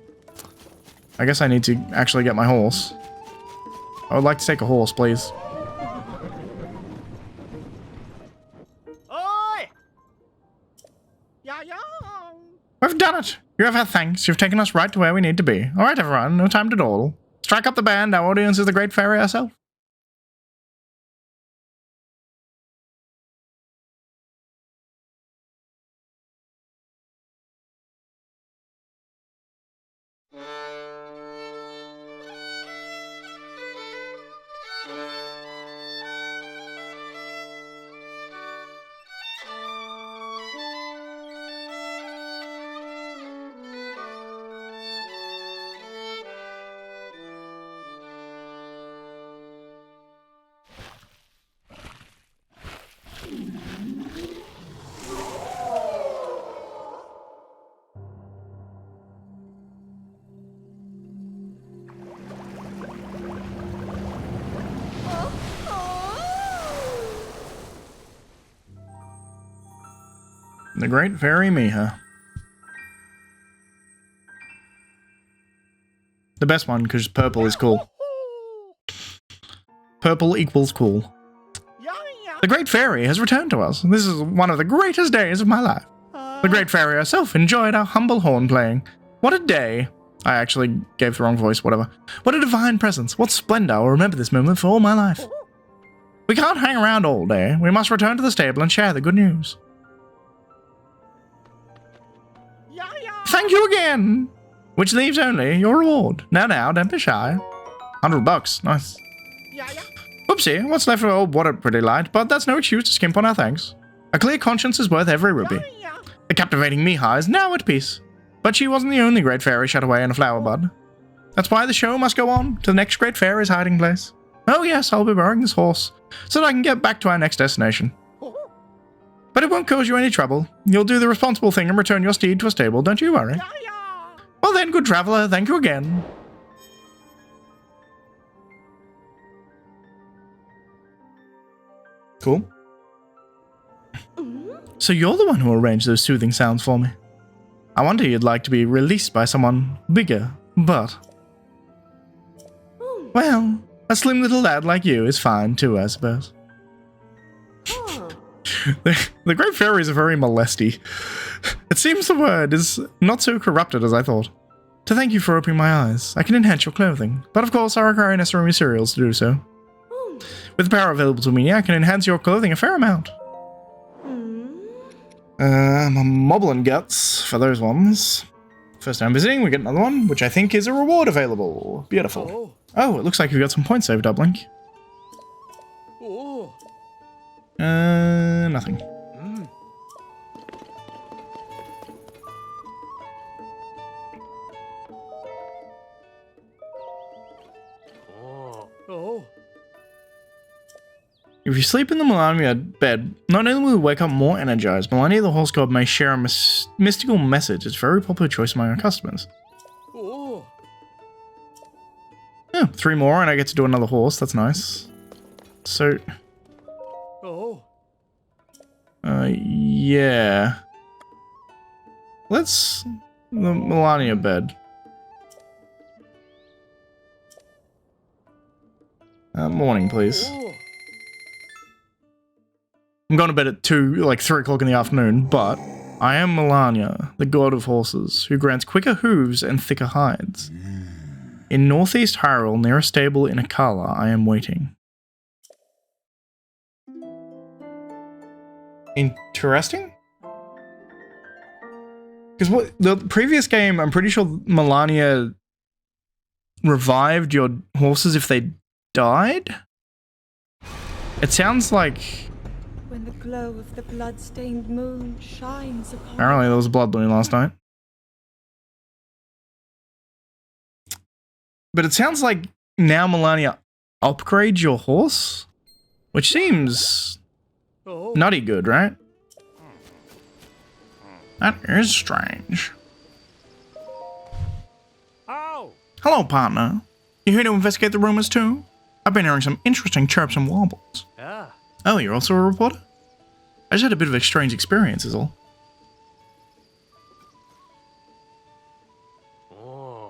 I guess I need to actually get my horse. I would like to take a horse, please. We've done it. You have our thanks. You've taken us right to where we need to be. All right, everyone. No time to dawdle. Strike up the band. Our audience is the Great Fairy herself. The Great Fairy Miha. The best one, because purple is cool. Purple equals cool. The Great Fairy has returned to us. This is one of the greatest days of my life. The Great Fairy herself enjoyed our humble horn playing. What a day. I actually gave the wrong voice, whatever. What a divine presence. What splendor. I'll remember this moment for all my life. We can't hang around all day. We must return to the stable and share the good news. Thank you again! Which leaves only your reward. Now, don't be shy. $100, nice. Oopsie, what's left of old water pretty light, but that's no excuse to skimp on our thanks. A clear conscience is worth every rupee. The captivating Miha is now at peace. But she wasn't the only Great Fairy shut away in a flower bud. That's why the show must go on to the next Great Fairy's hiding place. Oh yes, I'll be borrowing this horse, so that I can get back to our next destination. But it won't cause you any trouble. You'll do the responsible thing and return your steed to a stable, don't you worry. Well then, good traveler, thank you again. Cool. So you're the one who arranged those soothing sounds for me. I wonder you'd like to be released by someone bigger, but... Well, a slim little lad like you is fine too, I suppose. The Great Fairies are very molesty. It seems the word is not so corrupted as I thought. To thank you for opening my eyes, I can enhance your clothing, but of course I require necessary materials to do so. With the power available to me, I can enhance your clothing a fair amount. Moblin guts for those ones. First time visiting, we get another one, which I think is a reward available. Beautiful. Oh, it looks like we've got some points saved up, Link. Nothing. If you sleep in the Melania bed, not only will you wake up more energized, Melania the horse god may share a mystical message. It's a very popular choice among our customers. Yeah, 3 more and I get to do another horse. That's nice. So... yeah. Let's... the Melania bed. Morning, please. I'm going to bed at 3 o'clock in the afternoon, but I am Melania, the god of horses, who grants quicker hooves and thicker hides. In northeast Hyrule, near a stable in Akala, I am waiting. Interesting? Because what the previous game, I'm pretty sure Melania revived your horses if they died? It sounds like... When the glow of the blood-stained moon shines upon... Apparently there was a blood moon last night. But it sounds like now Melania upgrades your horse? Which seems... nutty good, right? That is strange. Hello, partner. You here to investigate the rumors too? I've been hearing some interesting chirps and warbles. Oh, you're also a reporter? I just had a bit of a strange experience is all.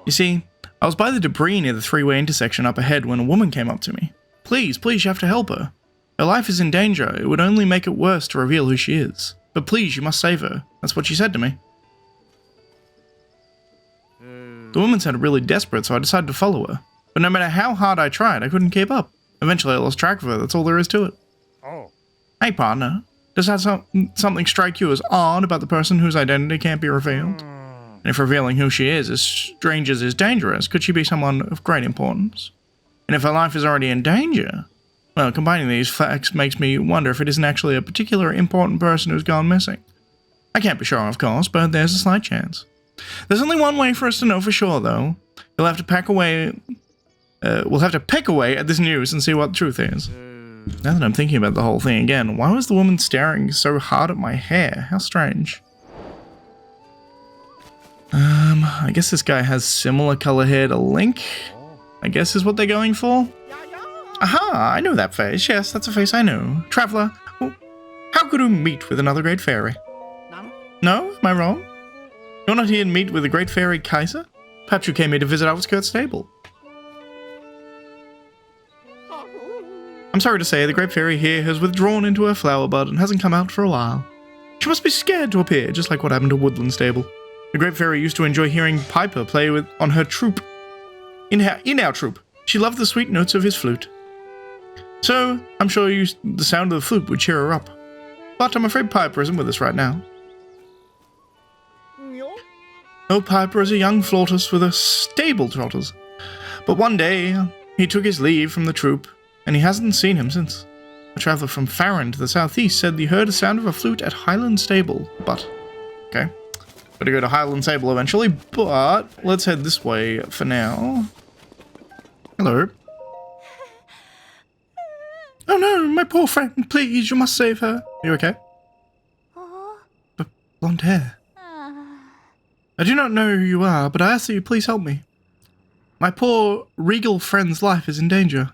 You see, I was by the debris near the 3-way intersection up ahead when a woman came up to me. Please, you have to help her. Her life is in danger. It would only make it worse to reveal who she is. But please, you must save her. That's what she said to me. The woman sounded really desperate, so I decided to follow her. But no matter how hard I tried, I couldn't keep up. Eventually, I lost track of her. That's all there is to it. Oh. Hey, partner. Does that something strike you as odd about the person whose identity can't be revealed? And if revealing who she is as strangers is dangerous, could she be someone of great importance? And if her life is already in danger? Well, combining these facts makes me wonder if it isn't actually a particular important person who's gone missing. I can't be sure, of course, but there's a slight chance. There's only one way for us to know for sure, though. We'll have to pick away at this news and see what the truth is. Now that I'm thinking about the whole thing again, why was the woman staring so hard at my hair? How strange. I guess this guy has similar color hair to Link. I guess is what they're going for. Aha, I know that face. Yes, that's a face I know. Traveler, how could you meet with another great fairy? No? Am I wrong? You're not here to meet with the great fairy Kaiser? Perhaps you came here to visit Outskirts Stable. I'm sorry to say, the great fairy here has withdrawn into her flower bud and hasn't come out for a while. She must be scared to appear, just like what happened to Woodland Stable. The great fairy used to enjoy hearing Piper play on her troupe. In our troupe, she loved the sweet notes of his flute. So, I'm sure the sound of the flute would cheer her up. But I'm afraid Piper isn't with us right now. Oh, Piper is a young flautist with a stable Trotters. But one day, he took his leave from the troupe, and he hasn't seen him since. A traveller from Farron to the southeast said he heard the sound of a flute at Highland Stable, but... Okay. Gotta go to Highland Stable eventually, but let's head this way for now. Hello. Oh no, my poor friend, please, you must save her. Are you okay? But blonde hair. I do not know who you are, but I ask that you please help me. My poor regal friend's life is in danger.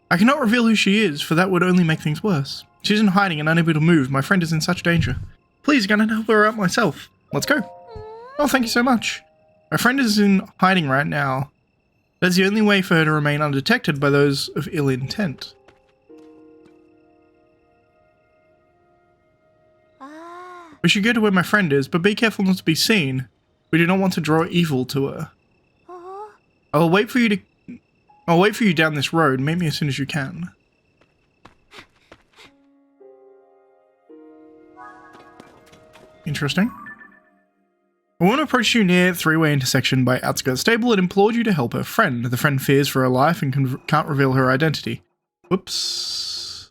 I cannot reveal who she is, for that would only make things worse. She's in hiding and unable to move. My friend is in such danger. Please, gonna help her out myself. Let's go. Oh, thank you so much. My friend is in hiding right now. That's the only way for her to remain undetected by those of ill intent. We should go to where my friend is, but be careful not to be seen. We do not want to draw evil to her. I'll wait for you down this road. Meet me as soon as you can. Interesting. A woman approached you near three-way intersection by Outskirts Stable and implored you to help her friend. The friend fears for her life and can't reveal her identity. Whoops.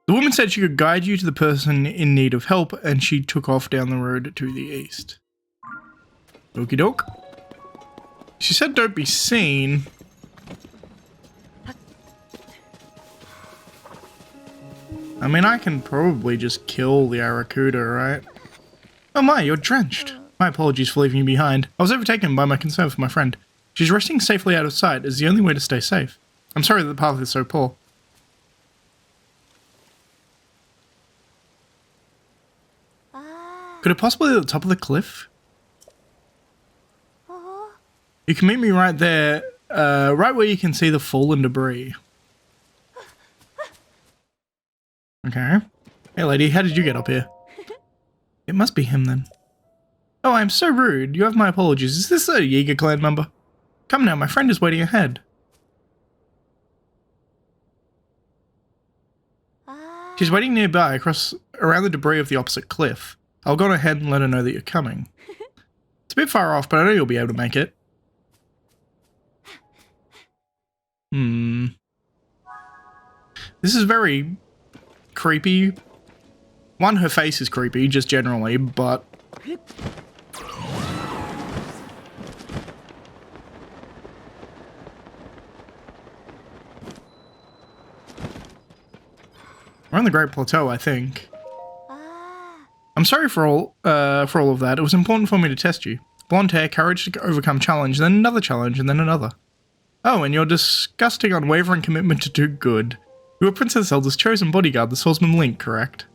The woman said she could guide you to the person in need of help, and she took off down the road to the east. Okie doke. She said don't be seen. I mean, I can probably just kill the Aracuda, right? Oh my, you're drenched. My apologies for leaving you behind. I was overtaken by my concern for my friend. She's resting safely out of sight is the only way to stay safe. I'm sorry that the path is so poor. Could it possibly be at the top of the cliff? You can meet me right there, right where you can see the fallen debris. Okay. Hey lady, how did you get up here? It must be him then. Oh, I'm so rude. You have my apologies. Is this a Yeager clan member? Come now, my friend is waiting ahead. She's waiting nearby, around the debris of the opposite cliff. I'll go ahead and let her know that you're coming. It's a bit far off, but I know you'll be able to make it. This is very creepy. One, her face is creepy, just generally, but... We're on the Great Plateau, I think. I'm sorry for all of that. It was important for me to test you. Blonde hair, courage to overcome challenge, then another challenge, and then another. Oh, and your disgusting, unwavering commitment to do good. You were Princess Zelda's chosen bodyguard, the swordsman Link, correct?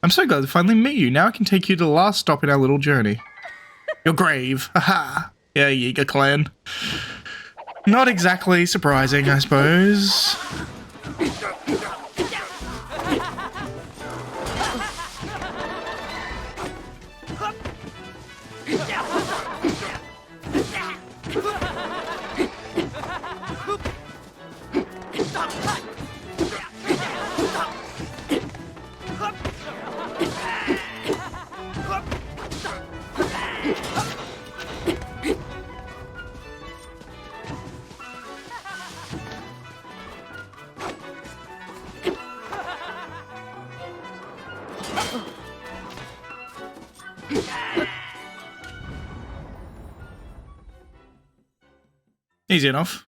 I'm so glad to finally meet you. Now I can take you to the last stop in our little journey. Your grave. Haha. Yeah, Yeager clan. Not exactly surprising, I suppose. Easy enough.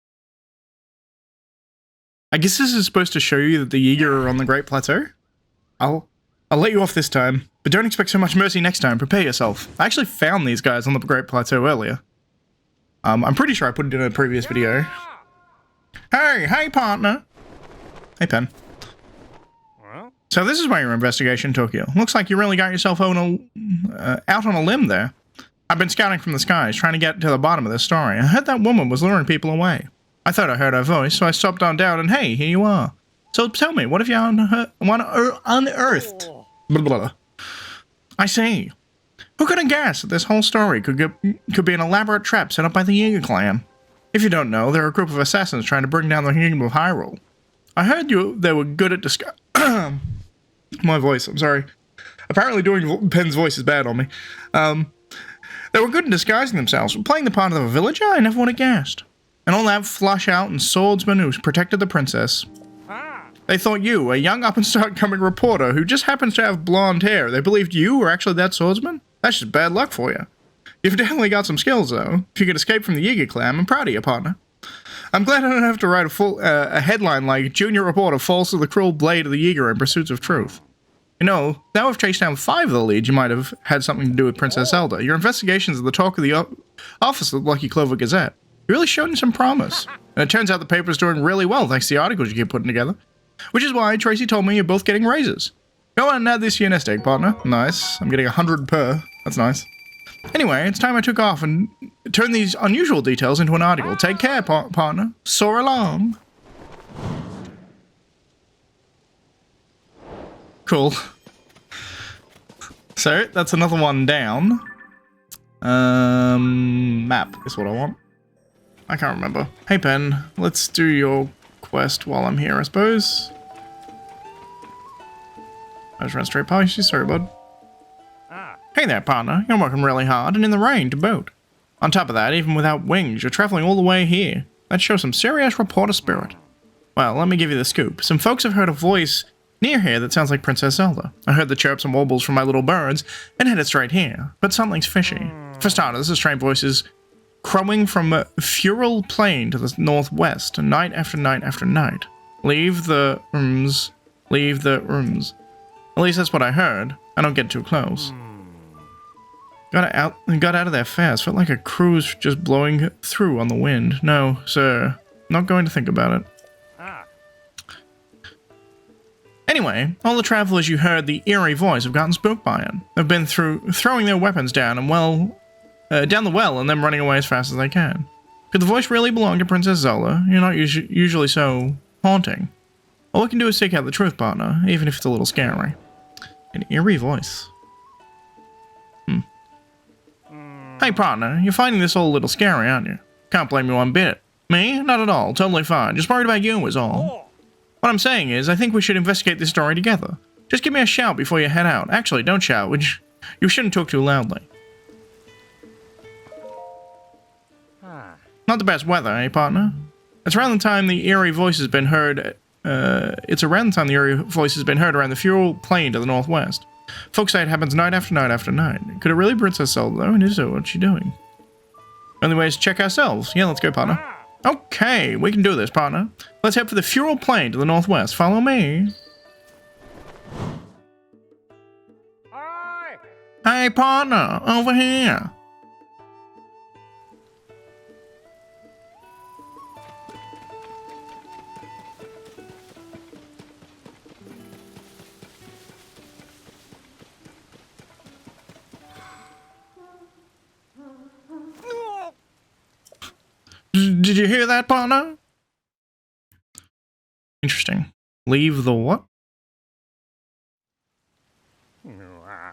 I guess this is supposed to show you that the Jaeger are on the Great Plateau. I'll let you off this time, but don't expect so much mercy next time. Prepare yourself. I actually found these guys on the Great Plateau earlier. I'm pretty sure I put it in a previous video. Hey partner. Hey Penn. So this is where your investigation took you. Looks like you really got yourself out on a limb there. I've been scouting from the skies, trying to get to the bottom of this story. I heard that woman was luring people away. I thought I heard her voice, so I stopped on down, and hey, here you are. So tell me, what have you unearthed? Blah, blah, blah. I see. Who could have guessed that this whole story could be an elaborate trap set up by the Jaeger clan? If you don't know, they're a group of assassins trying to bring down the kingdom of Hyrule. I heard they were good at disguise. My voice, I'm sorry. Apparently doing Penn's voice is bad on me. They were good at disguising themselves, but playing the part of a villager, I never would have guessed. And all that flush out and swordsman who protected the princess. They thought you, a young up-and-start-coming reporter who just happens to have blonde hair, they believed you were actually that swordsman? That's just bad luck for you. You've definitely got some skills, though. If you could escape from the Jaeger clan, I'm proud of you, partner. I'm glad I don't have to write a headline like, Junior Reporter falls to the cruel blade of the Jaeger in pursuit of truth. You know, now we've chased down 5 of the leads, you might have had something to do with Princess Zelda. Your investigations are the talk of the office of the Lucky Clover Gazette. You really showed some promise. And it turns out the paper's doing really well thanks to the articles you keep putting together. Which is why Tracy told me you're both getting raises. Go on and add this to your nest egg, partner. Nice. I'm getting 100 per. That's nice. Anyway, it's time I took off and turned these unusual details into an article. Take care, partner. Soar along. Cool. So, that's another one down. Map is what I want. I can't remember. Hey, Penn. Let's do your quest while I'm here, I suppose. I just ran straight past you. Sorry, bud. Hey there, partner. You're working really hard and in the rain to boot. On top of that, even without wings, you're traveling all the way here. That shows some serious reporter spirit. Well, let me give you the scoop. Some folks have heard a voice near here that sounds like Princess Zelda. I heard the chirps and warbles from my little birds and headed straight here. But something's fishy. For starters, the strange voices crowing from a Fural Plain to the northwest, night after night after night. Leave the rooms. Leave the rooms. At least that's what I heard. I don't get too close. Got out of there fast. Felt like a cruise just blowing through on the wind. No, sir. Not going to think about it. Anyway, all the travelers you heard the eerie voice have gotten spooked by it. They've been throwing their weapons down and down the well and then running away as fast as they can. Could the voice really belong to Princess Zelda? You're not usually so haunting. All we can do is seek out the truth, partner, even if it's a little scary. An eerie voice. Hey, partner, you're finding this all a little scary, aren't you? Can't blame you one bit. Me? Not at all. Totally fine. Just worried about you is all. What I'm saying is, I think we should investigate this story together. Just give me a shout before you head out. Actually, don't shout. You shouldn't talk too loudly. Not the best weather, eh, partner? It's around the time the eerie voice has been heard. It's around the time the eerie voice has been heard around the Fural Plain to the northwest. Folks say it happens night after night after night. Could it really be Princess Zelda, though? And if so, what's she doing? Only way is to check ourselves. Yeah, let's go, partner. Okay, we can do this, partner. Let's head for the Fural Plain to the northwest. Follow me. Hey, partner, over here. Did you hear that, partner? Interesting. Leave the what?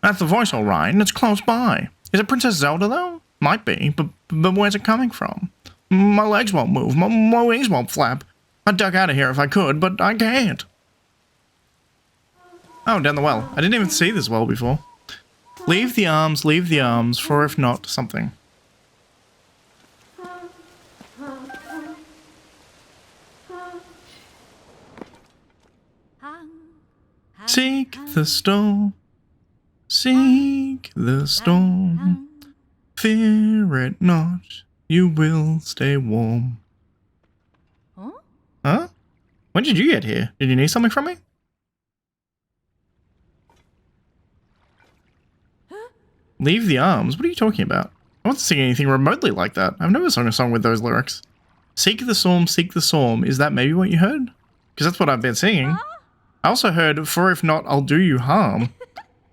That's the voice, all right, and it's close by. Is it Princess Zelda, though? Might be, but where's it coming from? My legs won't move, my wings won't flap. I'd duck out of here if I could, but I can't. Oh, down the well. I didn't even see this well before. Leave the arms, for if not, something. Seek the storm. Seek the storm. Fear it not. You will stay warm. Huh? When did you get here? Did you need something from me? Leave the arms? What are you talking about? I wasn't singing anything remotely like that. I've never sung a song with those lyrics. Seek the storm, is that maybe what you heard? Because that's what I've been singing. I also heard, for if not, I'll do you harm.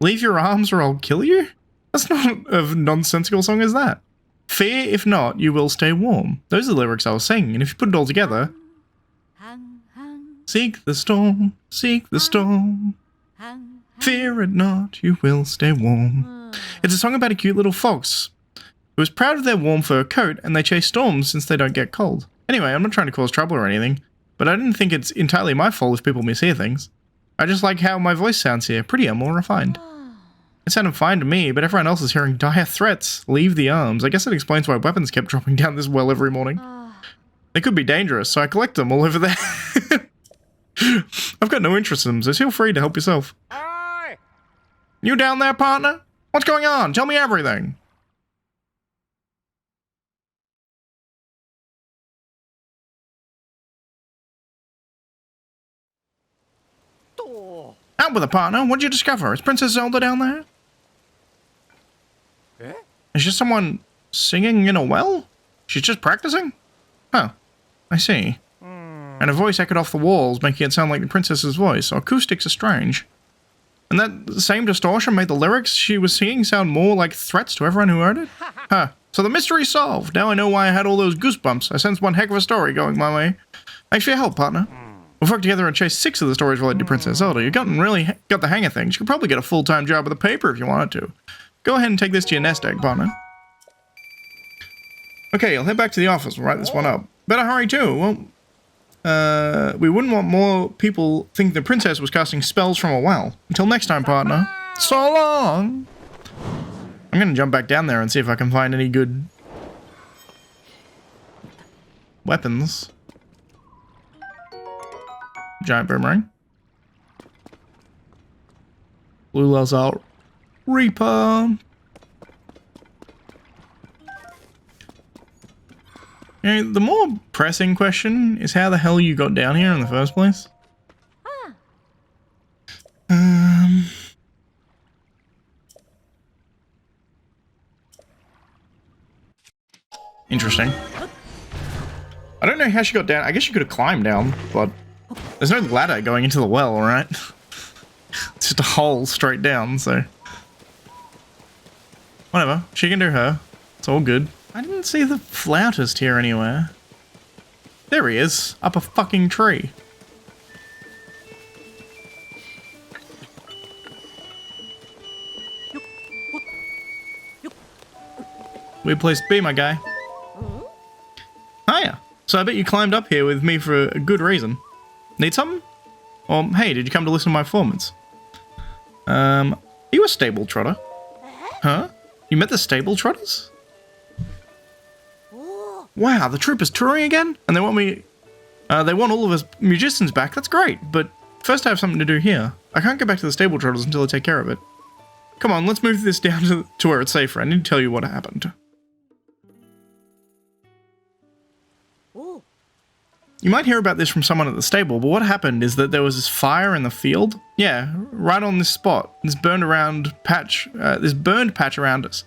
Leave your arms or I'll kill you? That's not a nonsensical song as that. Fear if not, you will stay warm. Those are the lyrics I was singing, and if you put it all together... Seek the storm, fear it not, you will stay warm. It's a song about a cute little fox who is proud of their warm fur coat, and they chase storms since they don't get cold. Anyway, I'm not trying to cause trouble or anything, but I didn't think it's entirely my fault if people mishear things. I just like how my voice sounds here, prettier, more refined. It sounded fine to me, but everyone else is hearing dire threats. Leave the arms. I guess that explains why weapons kept dropping down this well every morning. They could be dangerous, so I collect them all over there. I've got no interest in them, so feel free to help yourself. Aye. You down there, partner? What's going on? Tell me everything. Out with it, partner. What'd you discover? Is Princess Zelda down there? Eh? Is just someone singing in a well? She's just practicing? Huh. I see. And a voice echoed off the walls, making it sound like the princess's voice. Acoustics are strange. And that same distortion made the lyrics she was singing sound more like threats to everyone who heard it? Huh. So the mystery's solved. Now I know why I had all those goosebumps. I sensed one heck of a story going my way. Thanks for your help, partner. We've worked together and chased 6 of the stories related to Princess Zelda. You've really got the hang of things. You could probably get a full-time job at the paper if you wanted to. Go ahead and take this to your nest egg, partner. Okay, I'll head back to the office. We'll write this one up. Better hurry too. Well, we wouldn't want more people think the princess was casting spells from a well. Until next time, partner. So long! I'm gonna jump back down there and see if I can find any good weapons. Giant boomerang. Blue Lazar Reaper. You know, the more pressing question is how the hell you got down here in the first place. Interesting. I don't know how she got down. I guess she could have climbed down, but there's no ladder going into the well, right? It's just a hole straight down, so... Whatever. She can do her. It's all good. I didn't see the flautist here anywhere. There he is, up a fucking tree. Weird place to be, my guy. Hiya. So I bet you climbed up here with me for a good reason. Need something? Or, hey, did you come to listen to my performance? Are you a stable trotter? Huh? You met the stable trotters? Wow, the troupe is touring again? And they want me... they want all of us musicians back. That's great, but first I have something to do here. I can't go back to the stable trotters until I take care of it. Come on, let's move this down to where it's safer. I need to tell you what happened. You might hear about this from someone at the stable, but what happened is that there was this fire in the field. Yeah, right on this spot. This burned patch around us.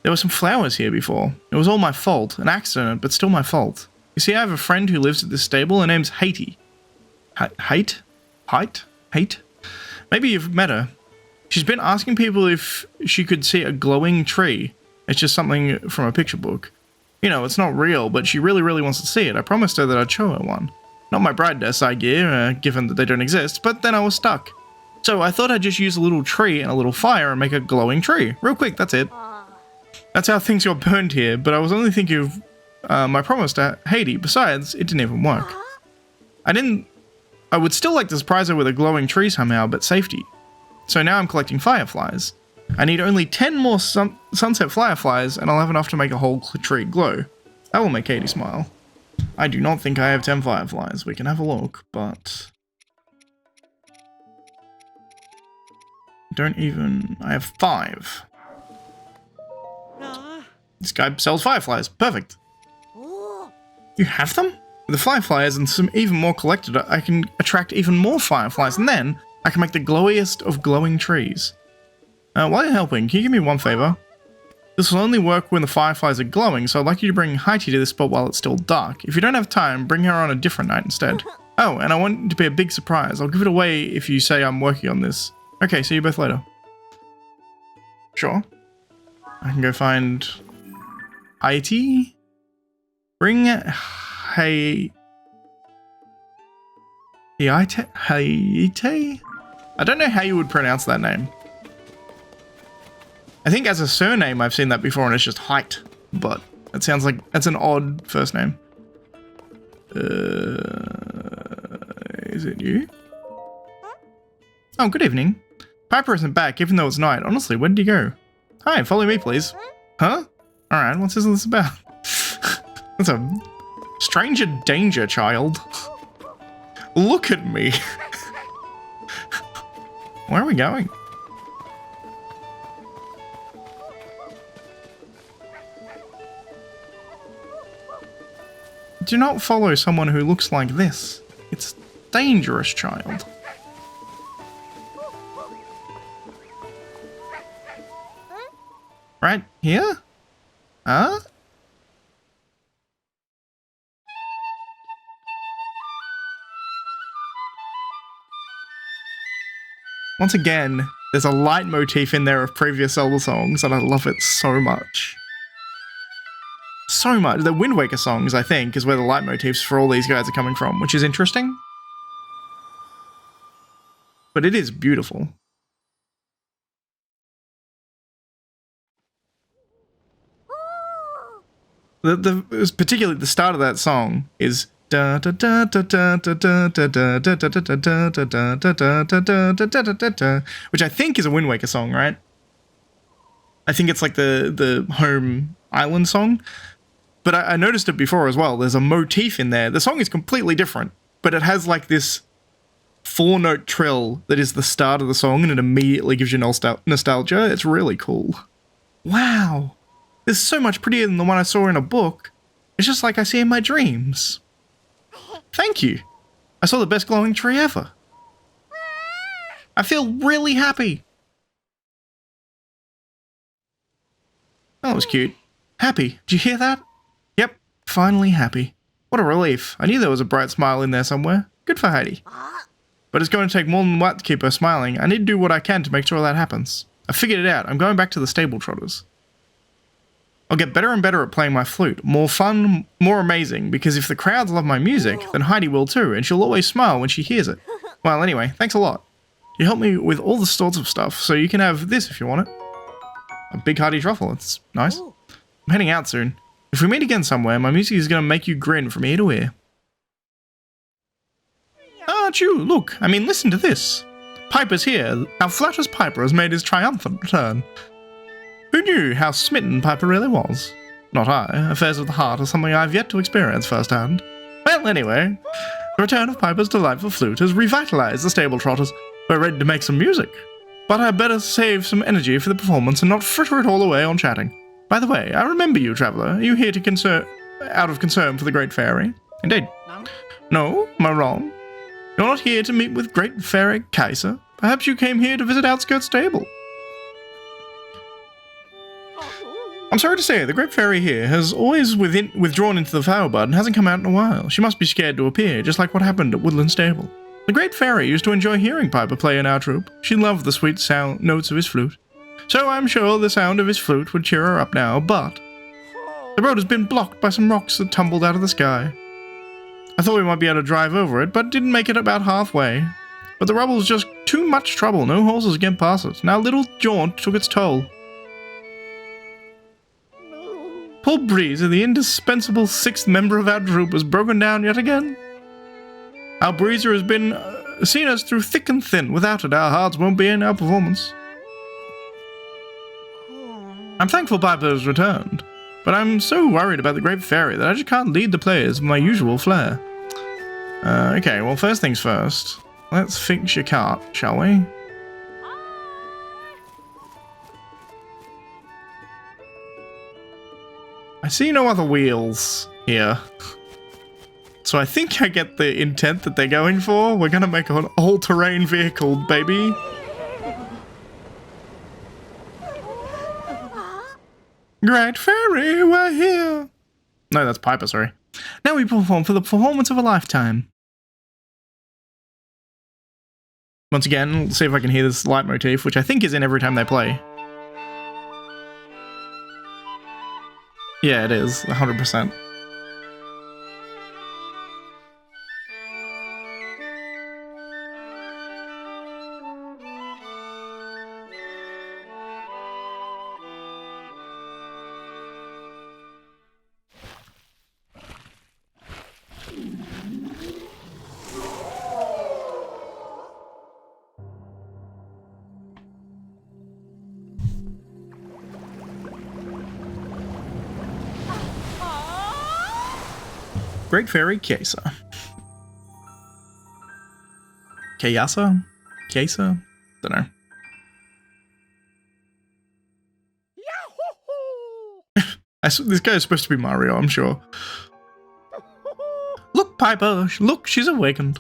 There were some flowers here before. It was all my fault. An accident, but still my fault. You see, I have a friend who lives at this stable. Her name's Haiti. Hate? Maybe you've met her. She's been asking people if she could see a glowing tree. It's just something from a picture book. You know, it's not real, but she really, really wants to see it. I promised her that I'd show her one. Not my bride dress, I gear, given that they don't exist, but then I was stuck. So I thought I'd just use a little tree and a little fire and make a glowing tree. Real quick, that's it. That's how things got burned here, but I was only thinking of my promise to Haiti. Besides, it didn't even work. I would still like to surprise her with a glowing tree somehow, but safety. So now I'm collecting fireflies. I need only 10 more sunset fireflies, and I'll have enough to make a whole tree glow. That will make Katie smile. I do not think I have 10 fireflies. We can have a look, but... I have 5. This guy sells fireflies. Perfect. You have them? With the fireflies and some even more collected, I can attract even more fireflies, and then I can make the glowiest of glowing trees. While you're helping, can you give me one favor? This will only work when the fireflies are glowing, so I'd like you to bring Heidi to this spot while it's still dark. If you don't have time, bring her on a different night instead. Oh, and I want it to be a big surprise. I'll give it away if you say I'm working on this. Okay, see you both later. Sure. I can go find Heidi. Bring Heite? I don't know how you would pronounce that name. I think as a surname I've seen that before and it's just Height, but it sounds like that's an odd first name. Is it you? Oh, good evening. Piper isn't back even though it's night. Honestly, where did he go? Hi, follow me please. Huh? Alright, what's this about? That's a stranger danger, child. Look at me. Where are we going? Do not follow someone who looks like this. It's dangerous, child. Right here? Huh? Once again, there's a leitmotif in there of previous Zelda songs, and I love it so much. So much. The Wind Waker songs, I think, is where the leitmotifs for all these guys are coming from, which is interesting. But it is beautiful. Particularly the start of that song is which I think is a Wind Waker song, right? I think it's like the home island song. But I noticed it before as well. There's a motif in there. The song is completely different, but it has like this 4-note trill that is the start of the song, and it immediately gives you nostalgia. It's really cool. Wow. This is so much prettier than the one I saw in a book. It's just like I see in my dreams. Thank you. I saw the best glowing tree ever. I feel really happy. That was cute. Happy. Did you hear that? Yep, finally happy. What a relief. I knew there was a bright smile in there somewhere. Good for Heidi. But it's going to take more than that to keep her smiling. I need to do what I can to make sure that happens. I figured it out. I'm going back to the stable, Trotters. I'll get better and better at playing my flute. More fun, more amazing, because if the crowds love my music, then Heidi will too, and she'll always smile when she hears it. Well, anyway, thanks a lot. You helped me with all the sorts of stuff, so you can have this if you want it. A big hearty truffle, it's nice. I'm heading out soon. If we meet again somewhere, my music is going to make you grin from ear to ear. Aren't you? Look, I mean, listen to this. Piper's here. Our flattest Piper has made his triumphant return. Who knew how smitten Piper really was? Not I. Affairs of the heart are something I've yet to experience firsthand. Well, anyway, the return of Piper's delightful flute has revitalized the stable, Trotters. We're ready to make some music. But I better save some energy for the performance and not fritter it all away on chatting. By the way, I remember you, traveller. Are you here to out of concern for the Great Fairy? Indeed. No? Am I wrong? You're not here to meet with Great Fairy Kaiser? Perhaps you came here to visit Outskirts Stable? I'm sorry to say, the Great Fairy here has always withdrawn into the flower bud and hasn't come out in a while. She must be scared to appear, just like what happened at Woodland Stable. The Great Fairy used to enjoy hearing Piper play in our troupe. She loved the sweet notes of his flute. So I'm sure the sound of his flute would cheer her up now, but The road has been blocked by some rocks that tumbled out of the sky. I thought we might be able to drive over it, but didn't make it about halfway. But the rubble's just too much trouble. No horses get past it. Now little jaunt took its toll. Poor Breeze, the indispensable sixth member of our troop, was broken down yet again. Our Breezer has been seen us through thick and thin. Without it, our hearts won't be in our performance. I'm thankful Piper's returned, but I'm so worried about the Great Fairy that I just can't lead the players with my usual flair. Okay, well, first things first. Let's fix your cart, shall we? I see no other wheels here. So I think I get the intent that they're going for. We're gonna make an all-terrain vehicle, baby. Great Fairy, we're here. No, that's Piper, sorry. Now we perform for the performance of a lifetime. Once again, let's see if I can hear this leitmotif, which I think is in every time they play. Yeah, it is, 100%. Great Fairy Kesa. Kayasa? Kesa? Dunno. This guy is supposed to be Mario, I'm sure. Look, Piper! Look, she's awakened.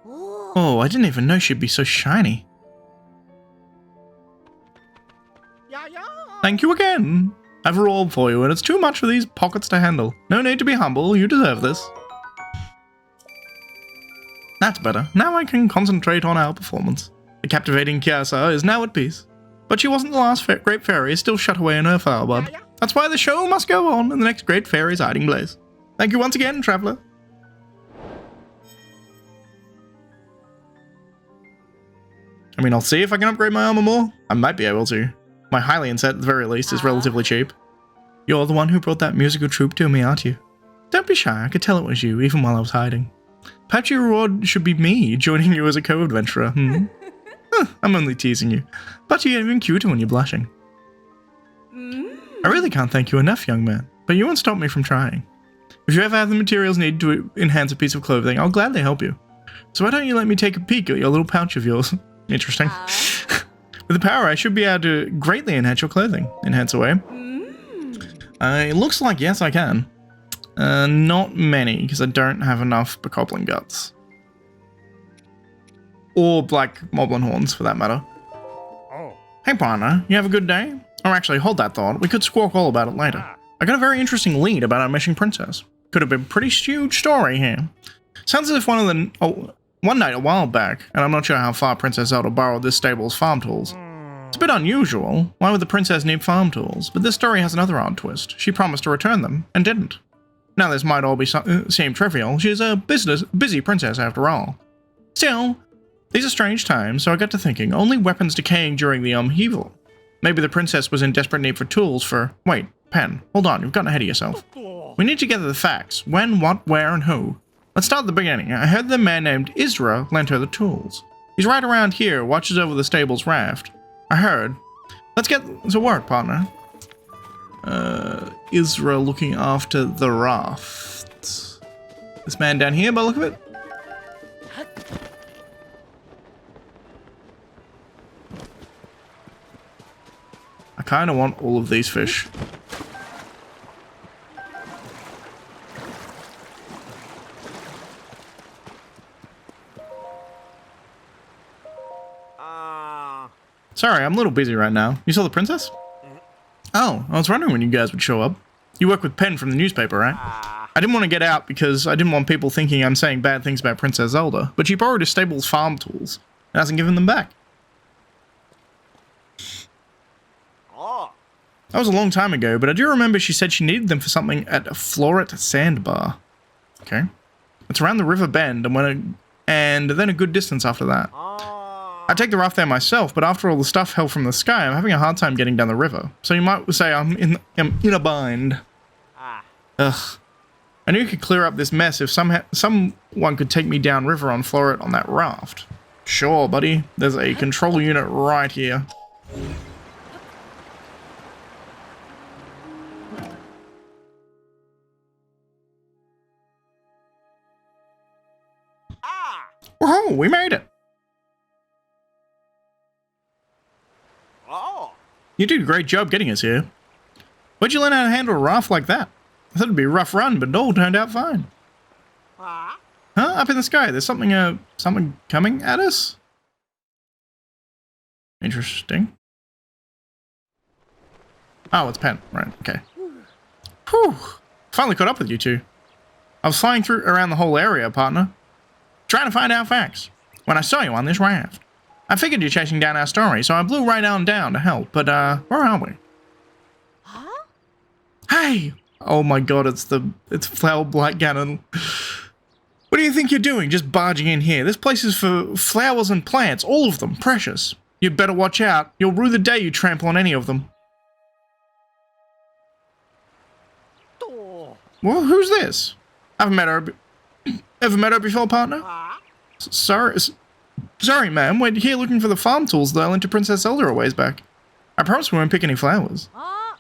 Oh, I didn't even know she'd be so shiny. Thank you again! I have a role for you, and it's too much for these pockets to handle. No need to be humble, you deserve this. That's better. Now I can concentrate on our performance. The captivating Kiasa is now at peace. But she wasn't the last Great Fairy, still shut away in her firebud. That's why the show must go on in the next Great Fairy's hiding place. Thank you once again, Traveller. I mean, I'll see if I can upgrade my armor more. I might be able to. My Hylian set, at the very least, is relatively cheap. You're the one who brought that musical troupe to me, aren't you? Don't be shy, I could tell it was you, even while I was hiding. Perhaps your reward should be me, joining you as a co-adventurer, I'm only teasing you. But you're even cuter when you're blushing. I really can't thank you enough, young man, but you won't stop me from trying. If you ever have the materials needed to enhance a piece of clothing, I'll gladly help you. So why don't you let me take a peek at your little pouch of yours? Interesting. With the power, I should be able to greatly enhance your clothing. Enhance away. It looks like yes, I can. Not many, because I don't have enough Bokoblin guts. Or black moblin horns, for that matter. Oh. Hey, partner, you have a good day? Or actually, hold that thought. We could squawk all about it later. I got a very interesting lead about our missing princess. Could have been a pretty huge story here. Sounds as if one night a while back, and I'm not sure how far Princess Zelda borrowed this stable's farm tools. It's a bit unusual. Why would the princess need farm tools? But this story has another odd twist. She promised to return them, and didn't. Now this might all seem trivial. She's a busy princess after all. Still, these are strange times, so I got to thinking, only weapons decaying during the upheaval. Maybe the princess was in desperate need for tools for... Wait, Penn, hold on, you've gotten ahead of yourself. We need to gather the facts. When, what, where, and who. Let's start at the beginning. I heard the man named Isra lent her the tools. He's right around here, watches over the stable's raft. I heard. Let's get to work, partner. Isra looking after the raft. This man down here, by the look of it. I kind of want all of these fish. Sorry, I'm a little busy right now. You saw the princess? Oh, I was wondering when you guys would show up. You work with Penn from the newspaper, right? I didn't want to get out because I didn't want people thinking I'm saying bad things about Princess Zelda, but she borrowed his stable's farm tools and hasn't given them back. That was a long time ago, but I do remember she said she needed them for something at a Floret Sandbar. Okay. It's around the river bend and then a good distance after that. I take the raft there myself, but after all the stuff fell from the sky, I'm having a hard time getting down the river. So you might say I'm in a bind. Ugh. I knew you could clear up this mess if someone could take me down river on Floret on that raft. Sure, buddy. There's a control unit right here. Whoa, we made it. You did a great job getting us here. Where'd you learn how to handle a raft like that? I thought it'd be a rough run, but it all turned out fine. Huh? Up in the sky, there's something coming at us? Interesting. Oh, it's Penn. Right, okay. Whew. Finally caught up with you two. I was flying around the whole area, partner, trying to find out facts, when I saw you on this raft. I figured you're chasing down our story, so I blew right on down to help, but, where are we? Huh? Hey! Oh my god, it's Flower Blackgammon. What do you think you're doing, just barging in here? This place is for flowers and plants, all of them, precious. You'd better watch out. You'll rue the day you trample on any of them. Well, who's this? Ever met her before, partner? Sorry, ma'am. We're here looking for the farm tools that I lent to Princess Zelda a ways back. I promised we won't pick any flowers.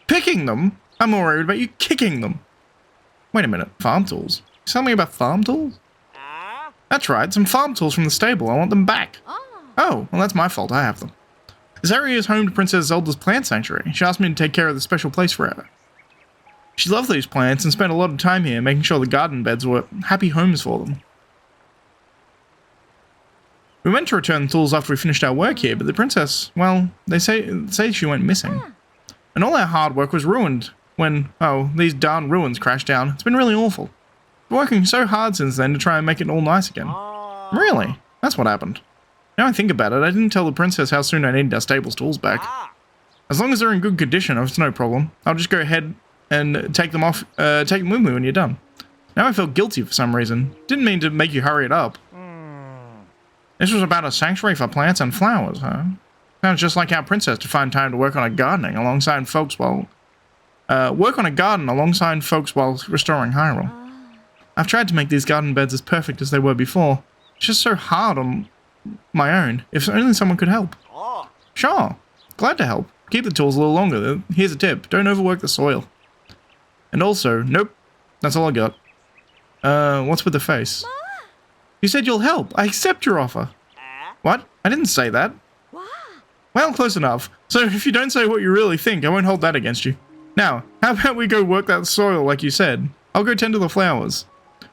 Picking them? I'm more worried about you kicking them. Wait a minute. Farm tools? You telling me about farm tools? That's right. Some farm tools from the stable. I want them back. Oh, well, that's my fault. I have them. This area is home to Princess Zelda's plant sanctuary. She asked me to take care of the special place for her. She loved these plants and spent a lot of time here making sure the garden beds were happy homes for them. We went to return the tools after we finished our work here, but the princess, well, they say she went missing. And all our hard work was ruined when, these darn ruins crashed down. It's been really awful. We're working so hard since then to try and make it all nice again. Really? That's what happened. Now I think about it, I didn't tell the princess how soon I needed our stable's tools back. As long as they're in good condition, it's no problem. I'll just go ahead and take them with me when you're done. Now I feel guilty for some reason. Didn't mean to make you hurry it up. This was about a sanctuary for plants and flowers, huh? Sounds just like our princess to find time to work on a garden alongside folks while restoring Hyrule. I've tried to make these garden beds as perfect as they were before. It's just so hard on my own. If only someone could help. Sure. Glad to help. Keep the tools a little longer, though. Here's a tip. Don't overwork the soil. And also, nope. That's all I got. What's with the face? You said you'll help. I accept your offer. What? I didn't say that. Well, close enough. So if you don't say what you really think, I won't hold that against you. Now, how about we go work that soil like you said? I'll go tend to the flowers.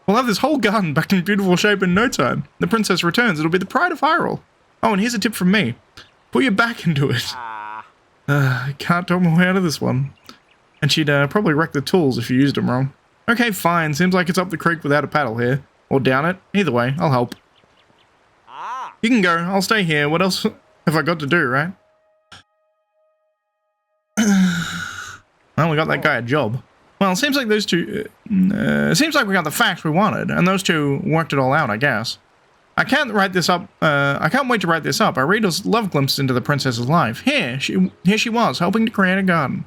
We'll have this whole garden back in beautiful shape in no time. The princess returns. It'll be the pride of Hyrule. Oh, and here's a tip from me. Put your back into it. I can't talk my way out of this one. And she'd probably wreck the tools if you used them wrong. Okay, fine. Seems like it's up the creek without a paddle here. Or down it. Either way, I'll help. You can go. I'll stay here. What else have I got to do, right? Well, we got that guy a job. Well, it seems like those two... it seems like we got the facts we wanted, and those two worked it all out, I guess. I can't wait to write this up. Our readers love glimpses into the princess's life. Here she was, helping to create a garden.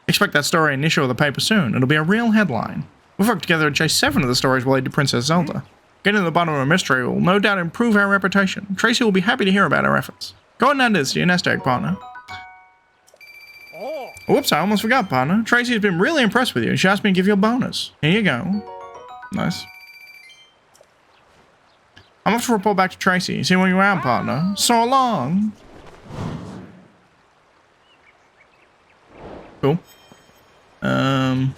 Expect that story in the issue of the paper soon. It'll be a real headline. We've worked together to chase 7 of the stories related to Princess Zelda. Getting to the bottom of a mystery will no doubt improve our reputation. Tracy will be happy to hear about our efforts. Go on and add this to your nest egg, partner. Whoops, I almost forgot, partner. Tracy has been really impressed with you. She asked me to give you a bonus. Here you go. Nice. I'm off to report back to Tracy. See where you are, partner. So long. Cool. I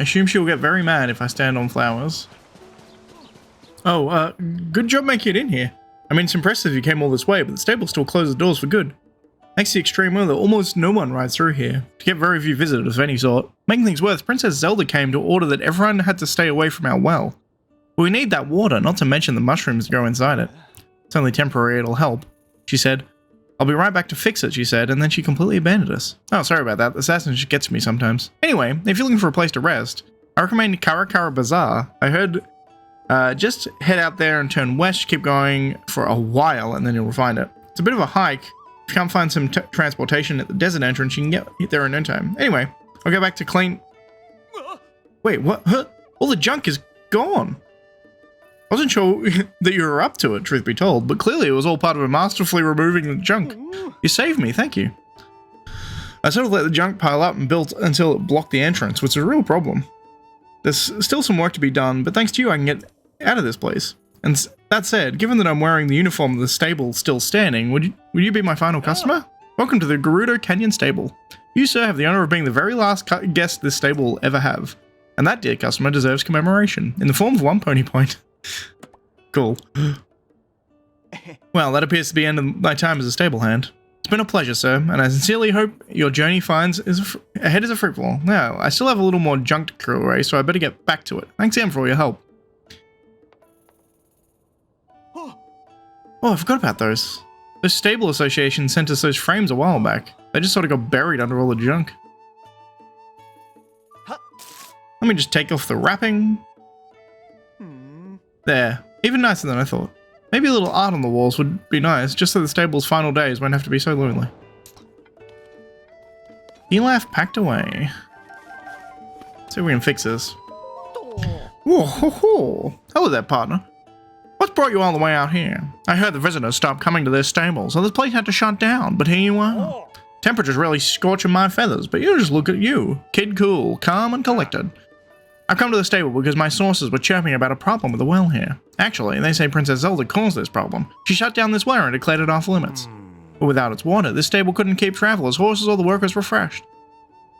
assume she'll get very mad if I stand on flowers. Oh, good job making it in here. I mean, it's impressive you came all this way, but the stable still closed the doors for good. Thanks to the extreme weather, almost no one rides through here. To get very few visitors of any sort. Making things worse, Princess Zelda came to order that everyone had to stay away from our well. But we need that water, not to mention the mushrooms that go inside it. It's only temporary, it'll help, she said. I'll be right back to fix it, she said, and then she completely abandoned us. Oh, sorry about that. The assassin just gets me sometimes. Anyway, if you're looking for a place to rest, I recommend Karakara Bazaar. I heard just head out there and turn west, keep going for a while, and then you'll find it. It's a bit of a hike. If you can't find some transportation at the desert entrance, you can get there in no time. Anyway, I'll go back to clean... Wait, what? Huh? All the junk is gone. I wasn't sure that you were up to it, truth be told, but clearly it was all part of masterfully removing the junk. You saved me, thank you. I sort of let the junk pile up and built until it blocked the entrance, which is a real problem. There's still some work to be done, but thanks to you I can get out of this place. And that said, given that I'm wearing the uniform of the stable still standing, would you be my final customer? Welcome to the Gerudo Canyon Stable. You, sir, have the honor of being the very last guest this stable will ever have. And that dear customer deserves commemoration, in the form of 1 pony point. Cool. Well, that appears to be the end of my time as a stable hand. It's been a pleasure, sir, and I sincerely hope your journey ahead is a fruitful. Now, I still have a little more junk to clear away, so I better get back to it. Thanks again for all your help. Oh, I forgot about those. The stable association sent us those frames a while back. They just sort of got buried under all the junk. Let me just take off the wrapping. There. Even nicer than I thought. Maybe a little art on the walls would be nice, just so the stable's final days won't have to be so lonely. Elaf packed away. Let's see if we can fix this. Whoa, ho, ho. Hello there, partner. What's brought you all the way out here? I heard the visitors stopped coming to their stable, so this place had to shut down, but here you are. Temperature's really scorching my feathers, but you just look at you. Kid cool, calm and collected. I've come to the stable because my sources were chirping about a problem with the well here. Actually, they say Princess Zelda caused this problem. She shut down this well and declared it off limits. But without its water, this stable couldn't keep travelers, horses, or the workers refreshed.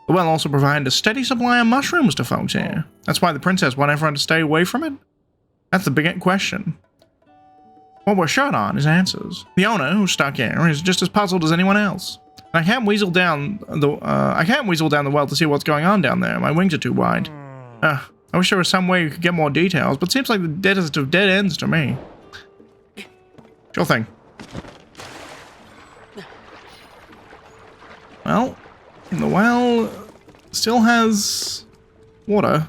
The well also provided a steady supply of mushrooms to folks here. That's why the princess wanted everyone to stay away from it? That's the big question. What we're short on is answers. The owner, who's stuck here, is just as puzzled as anyone else. I can't weasel down the well to see what's going on down there. My wings are too wide. I wish there was some way you could get more details, but it seems like the deadest of dead ends to me. Sure thing. Well, the well still has water.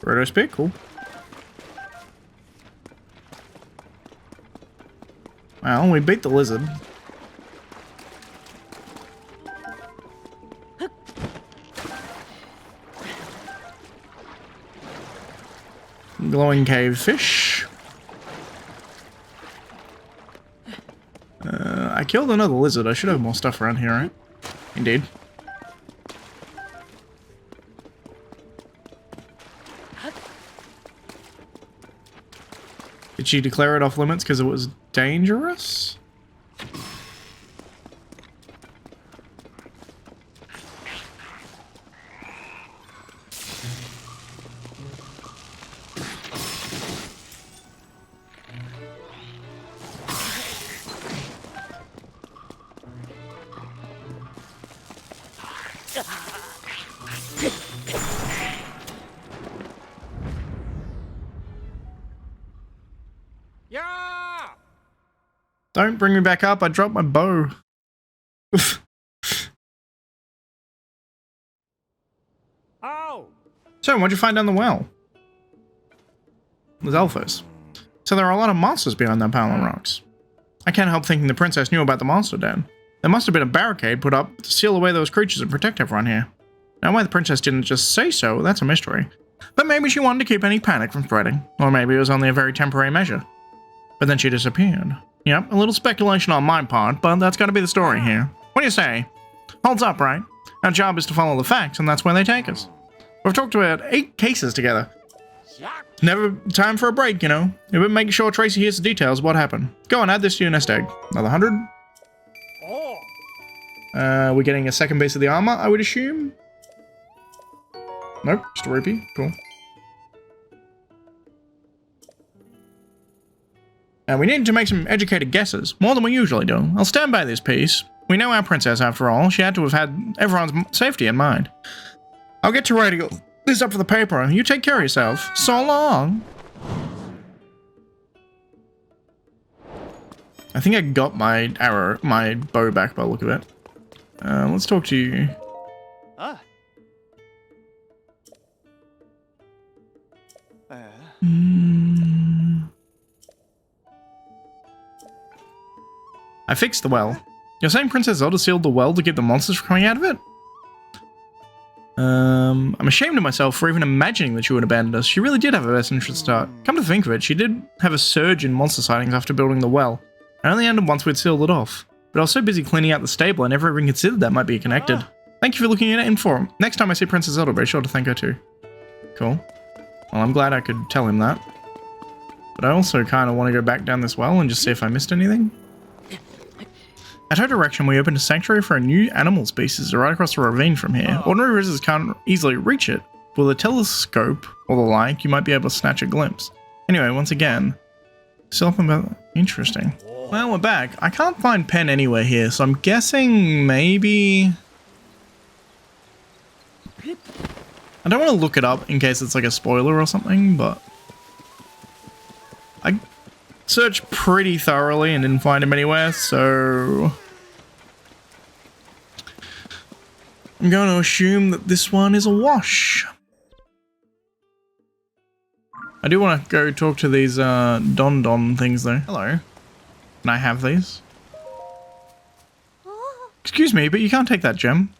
Roto spear, cool. Well, we beat the lizard. Glowing cave fish. I killed another lizard. I should have more stuff around here, right? Indeed. Did she declare it off limits because it was dangerous? Don't bring me back up, I dropped my bow. Oh! So, what'd you find down the well? There's Alphas. So there are a lot of monsters behind that pile of rocks. I can't help thinking the princess knew about the monster den. There must have been a barricade put up to seal away those creatures and protect everyone here. Now why the princess didn't just say so, that's a mystery. But maybe she wanted to keep any panic from spreading, or maybe it was only a very temporary measure. But then she disappeared. Yep, a little speculation on my part, but that's gotta be the story here. What do you say? Holds up, right? Our job is to follow the facts, and that's where they take us. We've talked about 8 cases together. Never time for a break, you know. It would make sure Tracy hears the details of what happened. Go on, add this to your nest egg. Another 100. We're getting a second base of the armor, I would assume. Nope, just a rupee. Cool. And we need to make some educated guesses, more than we usually do. I'll stand by this piece. We know our princess, after all. She had to have had everyone's safety in mind. I'll get to writing this up for the paper. You take care of yourself. So long. I think I got my arrow, my bow back by the look of it. Let's talk to you. I fixed the well. You're saying Princess Zelda sealed the well to keep the monsters from coming out of it? I'm ashamed of myself for even imagining that she would abandon us. She really did have her best interest start. Come to think of it, she did have a surge in monster sightings after building the well. It only ended once we'd sealed it off. But I was so busy cleaning out the stable I never even considered that might be connected. Thank you for looking at it in forum. Next time I see Princess Zelda, be sure to thank her too. Cool. Well, I'm glad I could tell him that. But I also kind of want to go back down this well and just see if I missed anything. At her direction, we opened a sanctuary for a new animal species right across the ravine from here. Ordinary visitors can't easily reach it. With a telescope or the like, you might be able to snatch a glimpse. Anyway, once again, still up about interesting. Well, we're back. I can't find Penn anywhere here, so I'm guessing maybe... I don't want to look it up in case it's like a spoiler or something, but... I searched pretty thoroughly and didn't find him anywhere, so... I'm going to assume that this one is a wash. I do want to go talk to these Don things though. Hello. Can I have these? Excuse me, but you can't take that gem.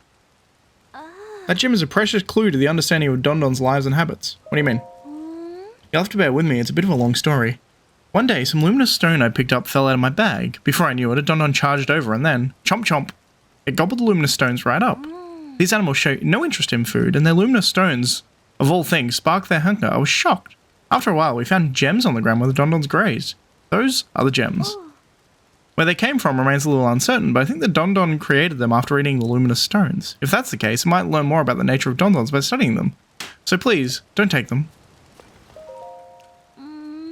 That gem is a precious clue to the understanding of Don-Don's lives and habits. What do you mean? You'll have to bear with me, it's a bit of a long story. One day, some luminous stone I picked up fell out of my bag. Before I knew it, a Don-Don charged over and then, chomp chomp, it gobbled the luminous stones right up. These animals show no interest in food, and their luminous stones, of all things, sparked their hunger. I was shocked. After a while, we found gems on the ground where the Don-Dons grazed. Those are the gems. Where they came from remains a little uncertain, but I think the Don-Don created them after eating the luminous stones. If that's the case, I might learn more about the nature of Don-Dons by studying them. So please, don't take them.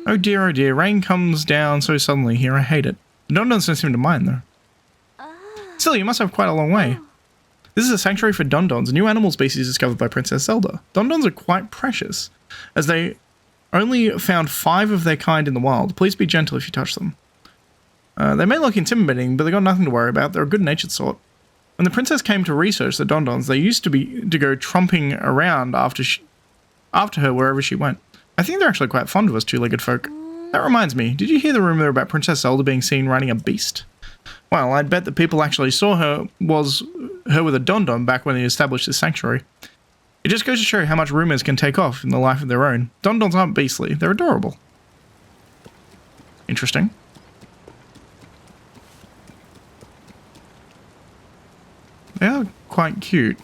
Oh dear, rain comes down so suddenly here, I hate it. The Don-Dons don't seem to mind though. Still, you must have quite a long way. This is a sanctuary for Don-Dons, a new animal species discovered by Princess Zelda. Don-Dons are quite precious, as they only found 5 of their kind in the wild. Please be gentle if you touch them. They may look intimidating, but they got nothing to worry about. They're a good-natured sort. When the princess came to research the Don-Dons, they used to go tromping around after her wherever she went. I think they're actually quite fond of us two-legged folk. That reminds me, did you hear the rumor about Princess Zelda being seen riding a beast? Well, I'd bet that people actually saw her with a Don-Don back when they established this sanctuary. It just goes to show how much rumors can take off in the life of their own. Don-Dons aren't beastly, they're adorable. Interesting. They are quite cute.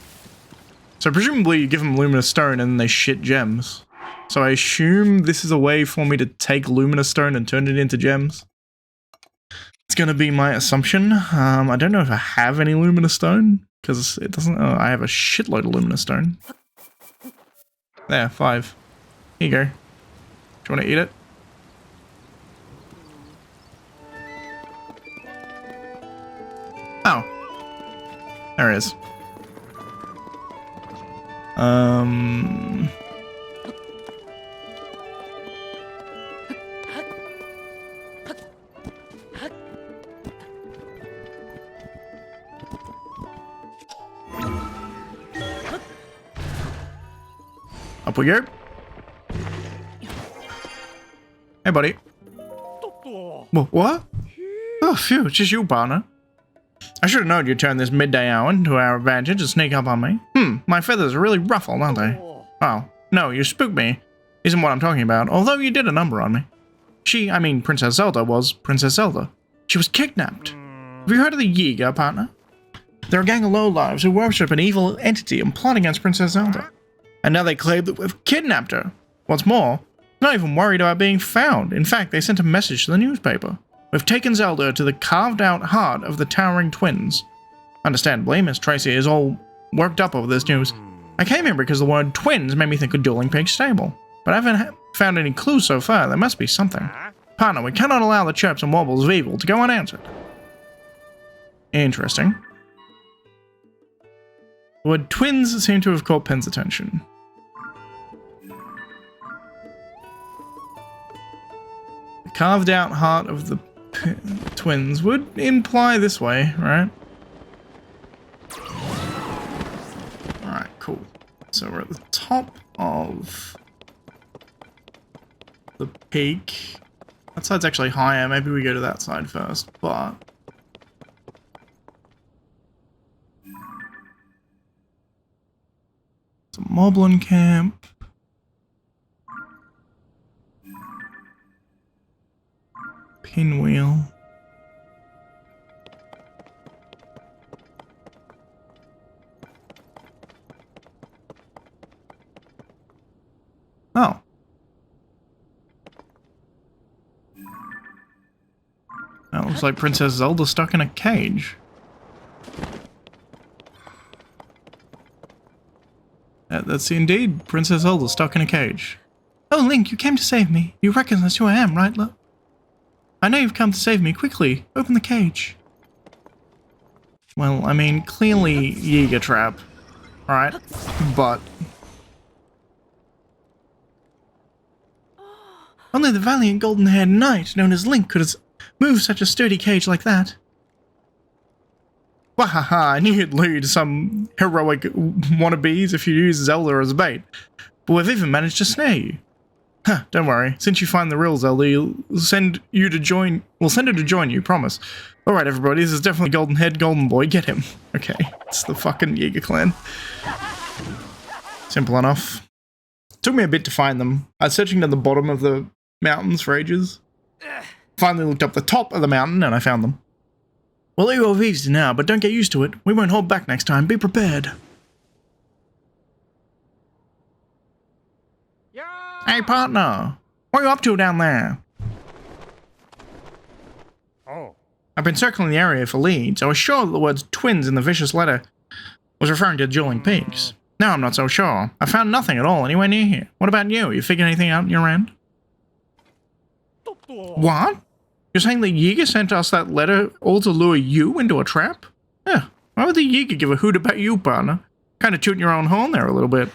So presumably you give them luminous stone and then they shit gems. So I assume this is a way for me to take luminous stone and turn it into gems. It's going to be my assumption. I don't know if I have any luminous stone, because it doesn't... I have a shitload of luminous stone. There, 5. Here you go. Do you want to eat it? Oh. There it is. Up we go. Hey, buddy. What? Oh, phew, it's just you, partner. I should have known you'd turn this midday hour into our advantage and sneak up on me. My feathers are really ruffled, aren't they? Oh, No, you spooked me. Isn't what I'm talking about, although you did a number on me. I mean Princess Zelda was Princess Zelda. She was kidnapped. Have you heard of the Yiga, partner? They're a gang of lowlives who worship an evil entity and plot against Princess Zelda. And now they claim that we've kidnapped her. What's more, they're not even worried about being found. In fact, they sent a message to the newspaper. We've taken Zelda to the carved-out heart of the Towering Twins. Understandably, Miss Tracy is all worked up over this news. I came here because the word twins made me think of Dueling Pig Stable. But I haven't found any clues so far. There must be something. Partner, we cannot allow the chirps and wobbles of evil to go unanswered. Interesting. The word twins seem to have caught Penn's attention. The carved out heart of the twins would imply this way, right? Alright, cool. So we're at the top of the peak. That side's actually higher. Maybe we go to that side first, but... it's a Moblin camp. Pinwheel. Oh. That looks like Princess Zelda stuck in a cage. That's indeed Princess Zelda stuck in a cage. Oh, Link, you came to save me. You recognize who I am, right, love? I know you've come to save me. Quickly, open the cage. Well, I mean, clearly Yiga trap, right? But... only the valiant golden-haired knight known as Link could move such a sturdy cage like that. Wahaha, I knew you'd lead some heroic wannabes if you use Zelda as bait. But we've even managed to snare you. Huh, don't worry. Since you find the real Zelda, we'll send her to join you, promise. Alright everybody, this is definitely golden-haired golden boy, get him. Okay, it's the fucking Yiga clan. Simple enough. Took me a bit to find them. I was searching at the bottom of the mountains for ages. Finally looked up the top of the mountain and I found them. Well, you are easy now, but don't get used to it. We won't hold back next time. Be prepared. Hey, partner. What are you up to down there? Oh. I've been circling the area for leads. I was sure that the words twins in the vicious letter was referring to dueling peaks. Now I'm not so sure. I found nothing at all anywhere near here. What about you? You figured anything out in your end? What? You're saying that Yiga sent us that letter all to lure you into a trap? Yeah. Why would the Yiga give a hoot about you, partner? Kind of tooting your own horn there a little bit.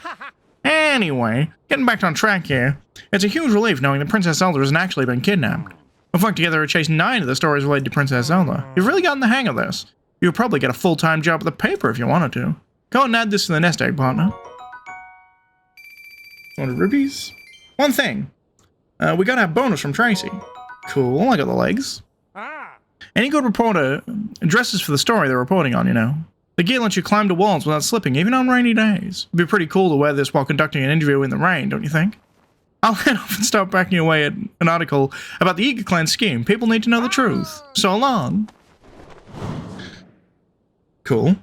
Anyway, getting back on track here. It's a huge relief knowing that Princess Zelda hasn't actually been kidnapped. We've worked together to chase 9 of the stories related to Princess Zelda. You've really gotten the hang of this. You could probably get a full-time job at the paper if you wanted to. Go and add this to the nest egg, partner. 100 rupees. One thing. We got our bonus from Tracy. Cool, I got the legs. Any good reporter dresses for the story they're reporting on, you know. The gear lets you climb to walls without slipping, even on rainy days. It'd be pretty cool to wear this while conducting an interview in the rain, don't you think? I'll head off and start backing away at an article about the Yiga clan scheme. People need to know the truth. So long. Cool.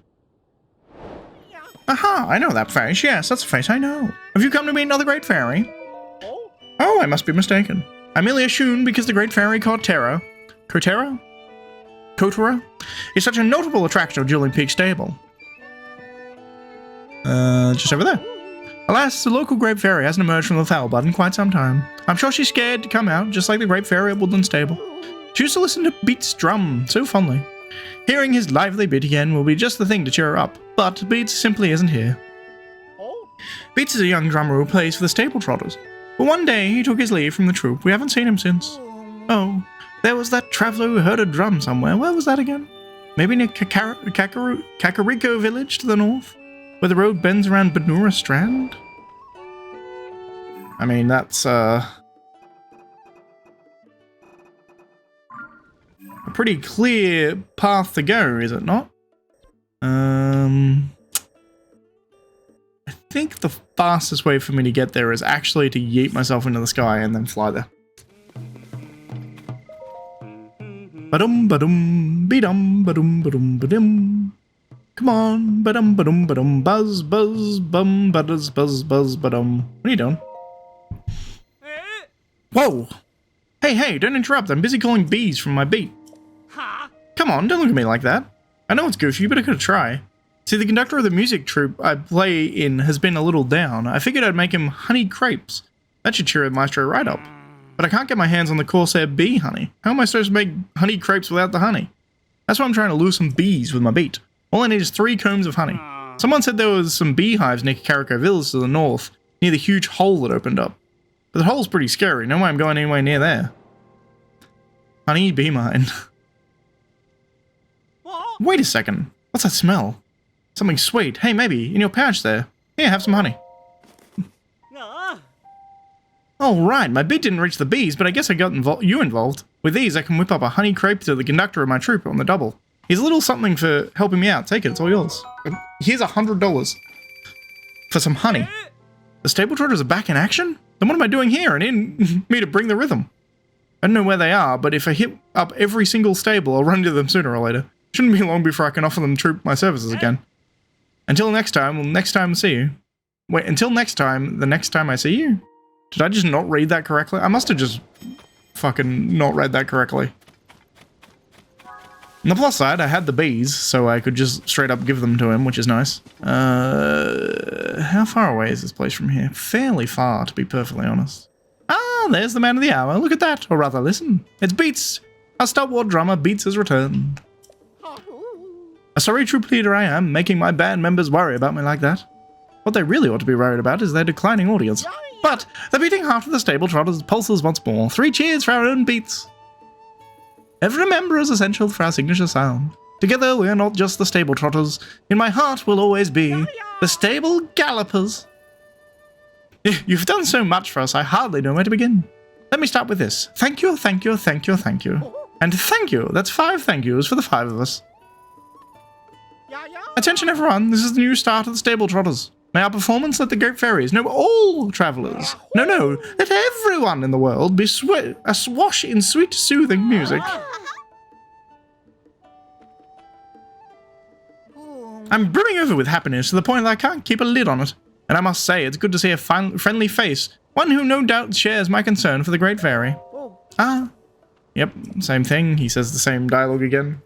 Aha, I know that face. Yes, that's a face I know. Have you come to meet another great fairy? Oh, I must be mistaken. I merely assumed because the great fairy Kotera is such a notable attraction of Dueling Peak Stable. Just over there. Alas, the local grape fairy hasn't emerged from the foul bud in quite some time. I'm sure she's scared to come out, just like the grape fairy at Woodland Stable. She used to listen to Beats' drum so fondly. Hearing his lively beat again will be just the thing to cheer her up, but Beats simply isn't here. Beats is a young drummer who plays for the stable Trotters, but one day he took his leave from the troupe. We haven't seen him since. Oh, there was that traveller who heard a drum somewhere. Where was that again? Maybe near Kakariko village to the north, where the road bends around Benura Strand? I mean, that's a pretty clear path to go, is it not? I think the fastest way for me to get there is actually to yeet myself into the sky and then fly there. Ba-dum, ba-dum, be-dum, ba-dum, ba-dum, ba-dum. Come on, ba-dum, ba-dum, ba-dum, buzz, buzz, bum, buzz, buzz, buzz, ba-dum. What are you doing? Whoa! Hey, don't interrupt. I'm busy calling bees from my beat. Come on, don't look at me like that. I know it's goofy, but I could try. See, the conductor of the music troupe I play in has been a little down. I figured I'd make him honey crepes. That should cheer the maestro right up. But I can't get my hands on the Corsair bee honey. How am I supposed to make honey crepes without the honey? That's why I'm trying to lure some bees with my beat. All I need is 3 combs of honey. Someone said there was some beehives near Carico Villas to the north, near the huge hole that opened up. But the hole's pretty scary. No way I'm going anywhere near there. Honey, be mine. Wait a second. What's that smell? Something sweet. Hey, maybe, in your pouch there. Here, have some honey. Alright, my beat didn't reach the bees, but I guess I got you involved. With these, I can whip up a honey crepe to the conductor of my troupe on the double. Here's a little something for helping me out. Take it, it's all yours. Here's $100 for some honey. The stable trotters are back in action? Then what am I doing here and in me to bring the rhythm? I don't know where they are, but if I hit up every single stable, I'll run into them sooner or later. Shouldn't be long before I can offer them troop my services again. Until next time, well, next time I see you. Wait, until next time, the next time I see you? Did I just not read that correctly? I must have just fucking not read that correctly. On the plus side, I had the bees, so I could just straight up give them to him, which is nice. How far away is this place from here? Fairly far, to be perfectly honest. Ah, there's the man of the hour. Look at that. Or rather, listen. It's Beats. Our stalwart drummer, Beats, has returned. A sorry troop leader I am, making my band members worry about me like that. What they really ought to be worried about is their declining audience. But the beating heart of the stable trotters pulses once more. 3 cheers for our own Beats. Every member is essential for our signature sound. Together we are not just the stable trotters. In my heart will always be the stable gallopers. You've done so much for us, I hardly know where to begin. Let me start with this. Thank you, thank you, thank you, thank you. And thank you. That's 5 thank yous for the 5 of us. Attention everyone, this is the new start of the stable trotters. May our performance let the great fairies know all travellers. No, let everyone in the world be aswash in sweet, soothing music. I'm brimming over with happiness to the point that I can't keep a lid on it. And I must say, it's good to see a friendly face, one who no doubt shares my concern for the great fairy. Ah, yep, same thing. He says the same dialogue again.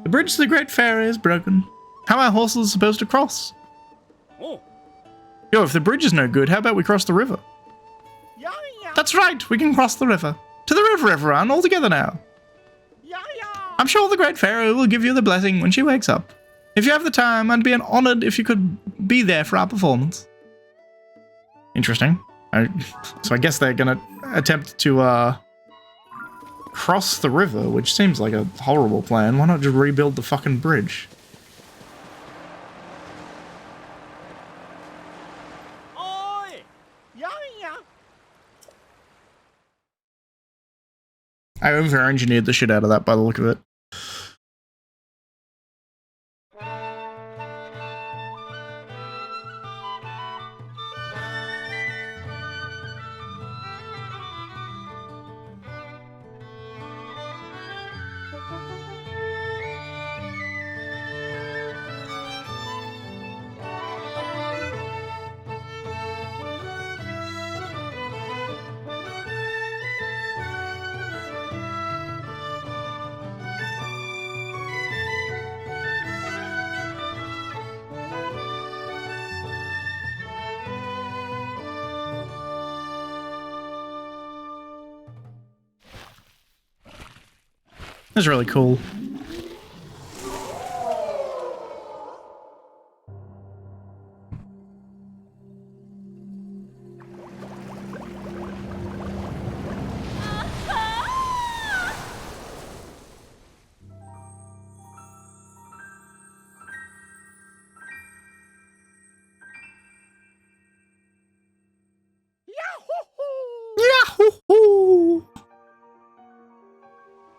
The bridge to the great fairy is broken. How are horses supposed to cross? Yo, if the bridge is no good, how about we cross the river? That's right, we can cross the river. To the river, everyone, all together now. I'm sure the great fairy will give you the blessing when she wakes up. If you have the time, I'd be honored if you could be there for our performance. Interesting. So I guess they're gonna attempt to, cross the river, which seems like a horrible plan. Why not just rebuild the fucking bridge? I over-engineered the shit out of that by the look of it. That's really cool.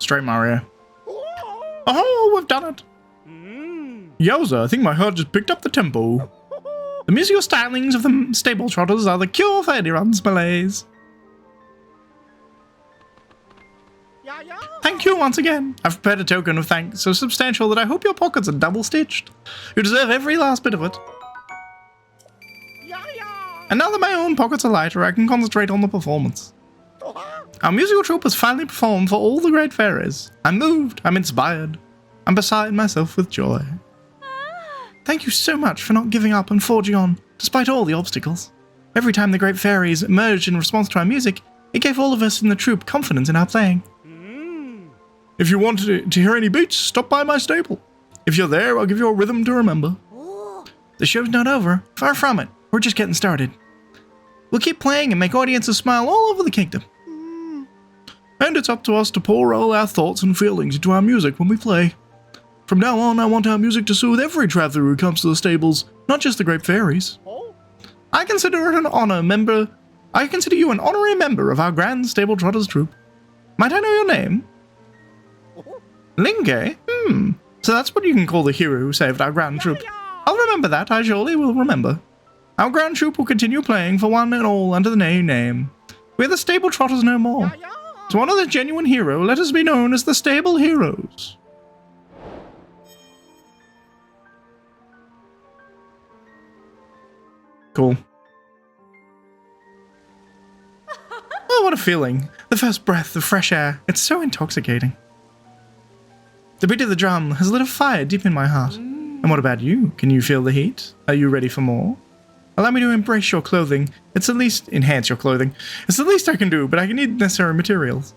Straight Mario. Oh, we've done it. Yowza, I think my heart just picked up the tempo. The musical stylings of the stable trotters are the cure for anyone's malaise. Thank you once again. I've prepared a token of thanks so substantial that I hope your pockets are double-stitched. You deserve every last bit of it. And now that my own pockets are lighter, I can concentrate on the performance. Our musical troupe has finally performed for all the great fairies. I'm moved, I'm inspired, I'm beside myself with joy. Thank you so much for not giving up and forging on, despite all the obstacles. Every time the great fairies emerged in response to our music, it gave all of us in the troupe confidence in our playing. If you want to hear any beats, stop by my stable. If you're there, I'll give you a rhythm to remember. The show's not over. Far from it. We're just getting started. We'll keep playing and make audiences smile all over the kingdom. And it's up to us to pour all our thoughts and feelings into our music when we play. From now on, I want our music to soothe every traveler who comes to the stables, not just the great fairies. I consider you an honorary member of our grand stable trotters troupe. Might I know your name? Linge? So that's what you can call the hero who saved our grand troupe. I'll remember that, I surely will remember. Our grand troupe will continue playing for one and all under the name. We're the stable trotters no more. To honor the genuine hero, let us be known as the stable heroes. Cool. Oh, what a feeling. The first breath of fresh air. It's so intoxicating. The beat of the drum has lit a fire deep in my heart. And what about you? Can you feel the heat? Are you ready for more? Allow me to embrace your clothing. It's at least enhance your clothing. It's the least I can do, but I need necessary materials.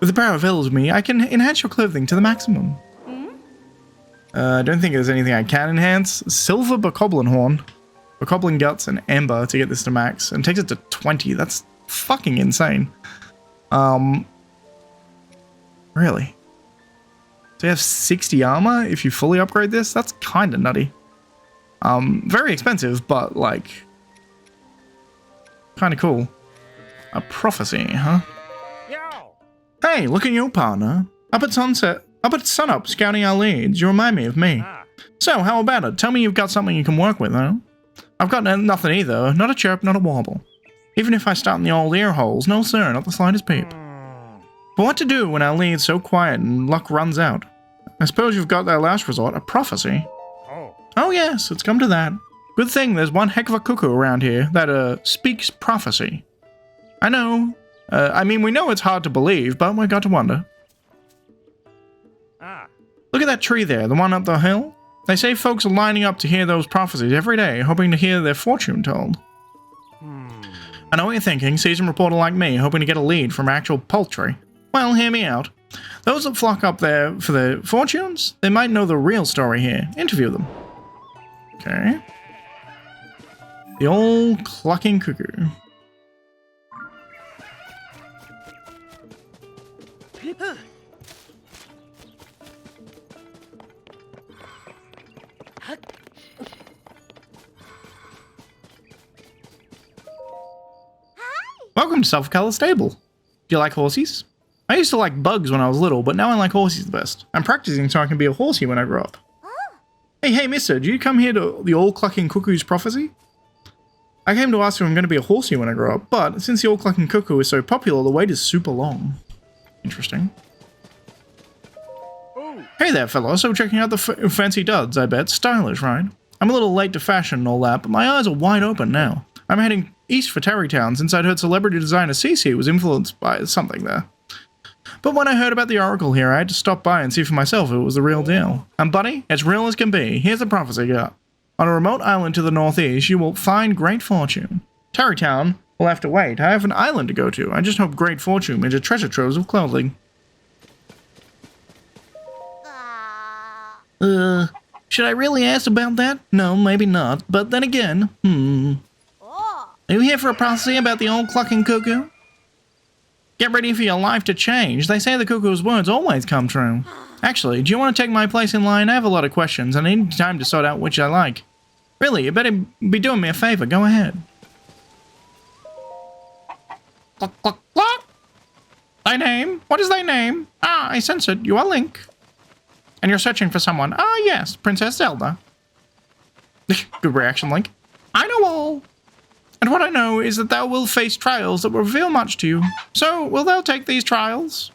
With the power available to me, I can enhance your clothing to the maximum. I don't think there's anything I can enhance. Silver bokoblin horn, bokoblin guts, and amber to get this to max, and takes it to 20. That's fucking insane. Really? So you have 60 armor if you fully upgrade this? That's kind of nutty. Very expensive, but like kind of cool. A prophecy, huh? Hey, look at your partner. Up at sunup, scouting our leads. You remind me of me. So, how about it? Tell me you've got something you can work with, huh? I've got nothing either. Not a chirp, not a warble. Even if I start in the old ear holes, no sir, not the slightest peep. But what to do when our lead's so quiet and luck runs out? I suppose you've got that last resort, a prophecy. Oh yes, it's come to that. Good thing there's one heck of a cuckoo around here that speaks prophecy. I know. I mean, we know it's hard to believe, but we got to wonder. Look at that tree there, the one up the hill. They say folks are lining up to hear those prophecies every day, hoping to hear their fortune told. I know what you're thinking, seasoned reporter like me, hoping to get a lead from actual poultry. Well, hear me out. Those that flock up there for their fortunes, they might know the real story here. Interview them. Okay. The old clucking cuckoo. Welcome to Self-Color Stable. Do you like horsies? I used to like bugs when I was little, but now I like horsies the best. I'm practicing so I can be a horsey when I grow up. Hey, mister, do you come here to the old clucking cuckoo's prophecy? I came to ask if I'm going to be a horsey when I grow up, but since the old clucking cuckoo is so popular, the wait is super long. Interesting. Hey there, fella. So checking out the fancy duds, I bet. Stylish, right? I'm a little late to fashion and all that, but my eyes are wide open now. I'm heading east for Tarrytown since I'd heard celebrity designer Cece was influenced by something there. But when I heard about the oracle here, I had to stop by and see for myself if it was the real deal. And buddy, it's real as can be. Here's the prophecy you got. On a remote island to the northeast, you will find great fortune. Tarrytown will have to wait. I have an island to go to. I just hope great fortune means a treasure troves of clothing. Should I really ask about that? No, maybe not. But then again, Are you here for a prophecy about the old clucking cuckoo? Get ready for your life to change. They say the cuckoo's words always come true. Actually, do you want to take my place in line? I have a lot of questions, and I need time to sort out which I like. Really, you better be doing me a favor. Go ahead. Cluck, cluck, cluck. Thy name? What is thy name? Ah, I sense it. You are Link. And you're searching for someone. Ah, yes, Princess Zelda. Good reaction, Link. I know all. And what I know is that thou wilt face trials that will reveal much to you. So, will thou take these trials?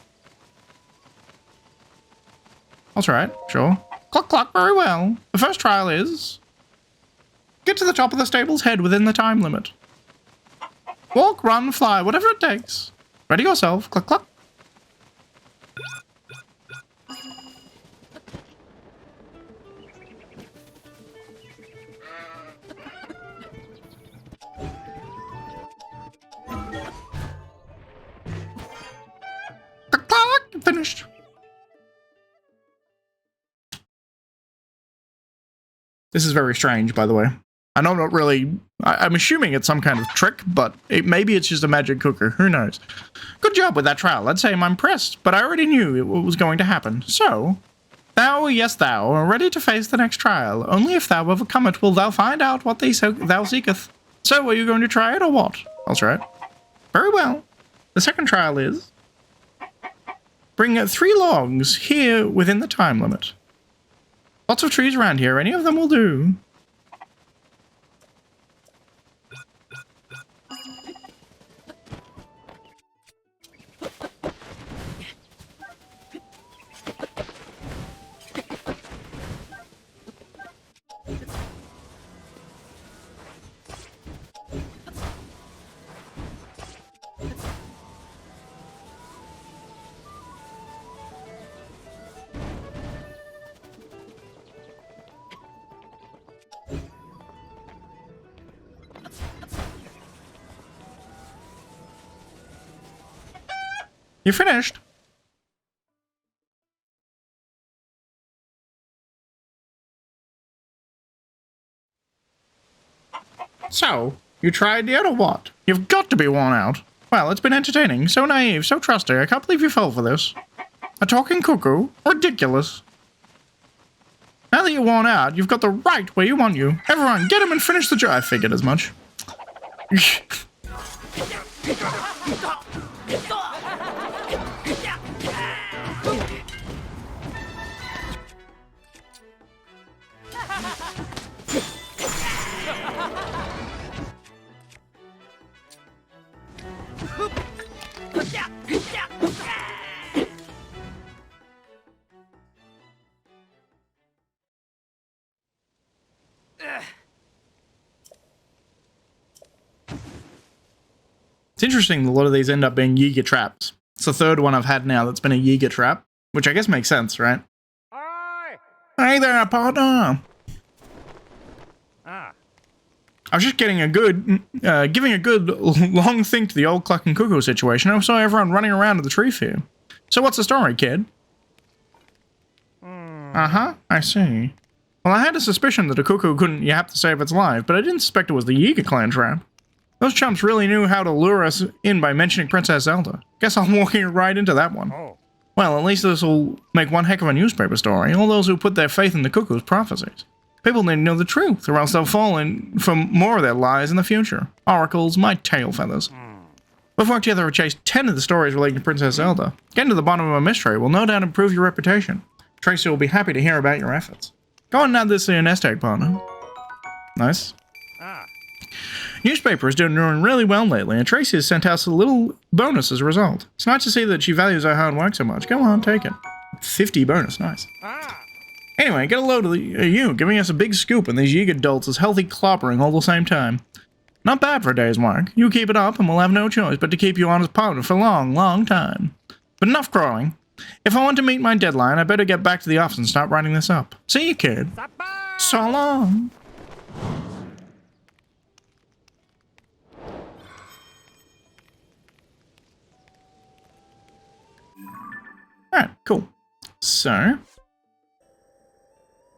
That's right, sure. Cluck, cluck, very well. The first trial is... get to the top of the stable's head within the time limit. Walk, run, fly, whatever it takes. Ready yourself. Cluck, cluck. Cluck, cluck. Finished. This is very strange, by the way. I know I'm not really... I'm assuming it's some kind of trick, but maybe it's just a magic cooker. Who knows? Good job with that trial. I'd say I'm impressed, but I already knew it was going to happen. So, thou, yes thou, are ready to face the next trial. Only if thou overcome it will thou find out what thou seeketh. So, are you going to try it or what? That's right. Very well. The second trial is... bring 3 logs here within the time limit. Lots of trees around here. Any of them will do. You finished? So, you tried yet or what? You've got to be worn out. Well, it's been entertaining, so naive, so trusting. I can't believe you fell for this. A talking cuckoo? Ridiculous. Now that you're worn out, you've got the right where you want you. Everyone, get him and finish the job. I figured as much. It's interesting, a lot of these end up being Yiga traps. It's the third one I've had now that's been a Yiga trap, which I guess makes sense, right? Aye. Hey there, partner! Ah. I was just getting a good, giving a good long think to the old Cluck and Cuckoo situation. I saw everyone running around at the tree fair. So what's the story, kid? Uh-huh, I see. Well, I had a suspicion that a cuckoo couldn't yap to save its life, but I didn't suspect it was the Yiga clan trap. Those chumps really knew how to lure us in by mentioning Princess Zelda. Guess I'm walking right into that one. Oh. Well, at least this will make one heck of a newspaper story. All those who put their faith in the cuckoo's prophecies. People need to know the truth, or else they'll fall in for more of their lies in the future. Oracles, my tail feathers. We've worked together to chase 10 of the stories relating to Princess Zelda. Getting to the bottom of a mystery will no doubt improve your reputation. Tracy will be happy to hear about your efforts. Go on and add this to your nest egg, partner. Nice. Ah. Newspaper is doing really well lately, and Tracy has sent us a little bonus as a result. It's nice to see that she values our hard work so much. Go on, take it. 50 bonus, nice. Ah. Anyway, get a load of you giving us a big scoop, and these Yiga adults is healthy clobbering all the same time. Not bad for a day's work. You keep it up, and we'll have no choice but to keep you on as partner for a long, long time. But enough crowing. If I want to meet my deadline, I better get back to the office and start writing this up. See you, kid. So long. Alright, cool. So,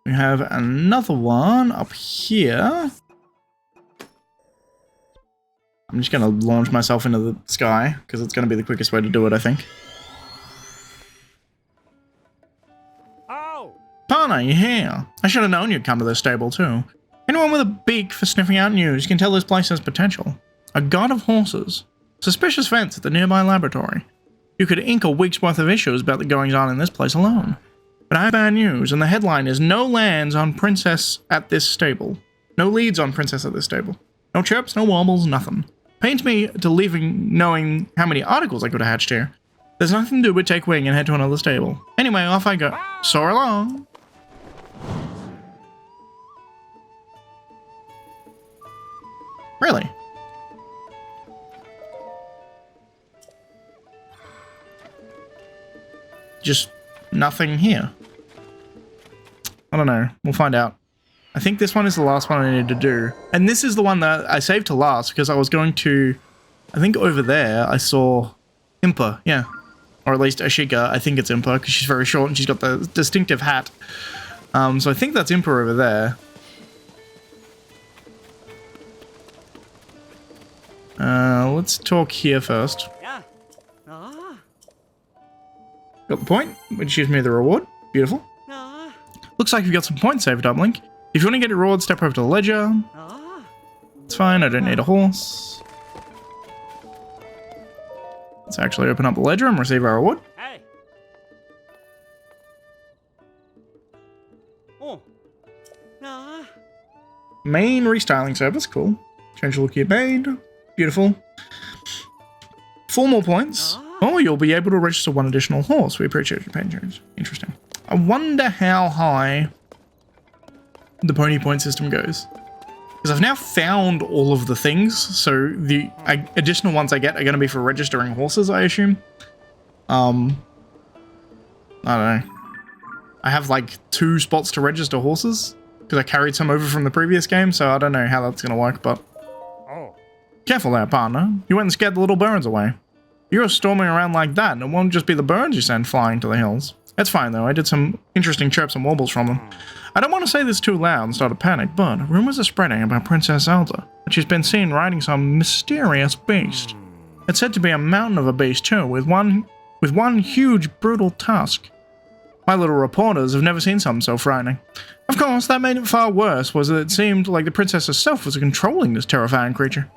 we have another one up here. I'm just going to launch myself into the sky, because it's going to be the quickest way to do it, I think. Oh. Partner, you're here. I should have known you'd come to this stable, too. Anyone with a beak for sniffing out news can tell this place has potential. A god of horses. Suspicious fence at the nearby laboratory. You could ink a week's worth of issues about the goings-on in this place alone. But I have bad news, and the headline is no lands on Princess at this stable. No leads on Princess at this stable. No chirps, no wobbles, nothing. Pains me to leaving knowing how many articles I could have hatched here. There's nothing to do but take wing and head to another stable. Anyway, off I go. Soar along. Really? Just nothing here. I don't know. We'll find out. I think this one is the last one I need to do. And this is the one that I saved to last because I was going to... I think over there I saw Impa, yeah. Or at least Ashika. I think it's Impa because she's very short and she's got the distinctive hat. So I think that's Impa over there. Let's talk here first. Yeah. Got the point, which gives me the reward. Beautiful. Looks like you've got some points saved up, Link. If you want to get a reward, step over to the ledger. It's fine, I don't need a horse. Let's actually open up the ledger and receive our reward. Hey. Oh. Main restyling service, cool. Change the look of your maid. Beautiful. 4 more points. Oh, you'll be able to register 1 additional horse. We appreciate your patrons. Interesting. I wonder how high the pony point system goes. Because I've now found all of the things, so the additional ones I get are going to be for registering horses, I assume. I don't know. I have like 2 spots to register horses, because I carried some over from the previous game, so I don't know how that's going to work, but... Oh. Careful there, partner. You went and scared the little birds away. You're storming around like that, and it won't just be the birds you send flying to the hills. That's fine, though. I did some interesting chirps and warbles from them. I don't want to say this too loud and start a panic, but rumors are spreading about Princess Zelda, that she's been seen riding some mysterious beast. It's said to be a mountain of a beast, too, with one huge, brutal tusk. My little reporters have never seen something so frightening. Of course, that made it far worse, was that it seemed like the princess herself was controlling this terrifying creature.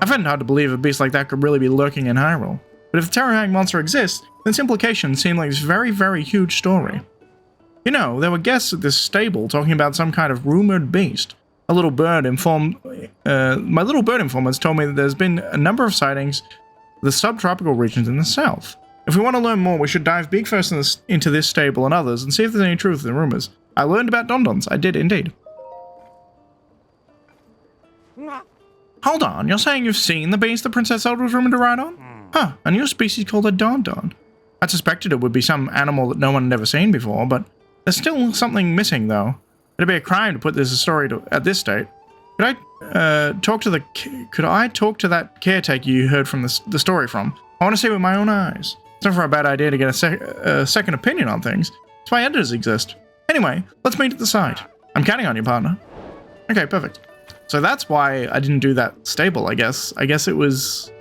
I find it hard to believe a beast like that could really be lurking in Hyrule. But if the terrifying monster exists, then its implications seem like this very, very huge story. You know, there were guests at this stable talking about some kind of rumored beast. My little bird informants told me that there's been a number of sightings of the subtropical regions in the south. If we want to learn more, we should dive big first into this stable and others and see if there's any truth in the rumors. I learned about Dondons. I did indeed. Hold on, you're saying you've seen the beast the Princess Zelda was rumored to ride on? Huh, a new species called a Dondon. I suspected it would be some animal that no one had ever seen before, but there's still something missing, though. It'd be a crime to put this story at this state. Could I talk to that caretaker you heard from the story from? I want to see it with my own eyes. It's never a bad idea to get a second opinion on things. That's why editors exist. Anyway, let's meet at the site. I'm counting on you, partner. Okay, perfect. So that's why I didn't do that stable, I guess. I guess it was...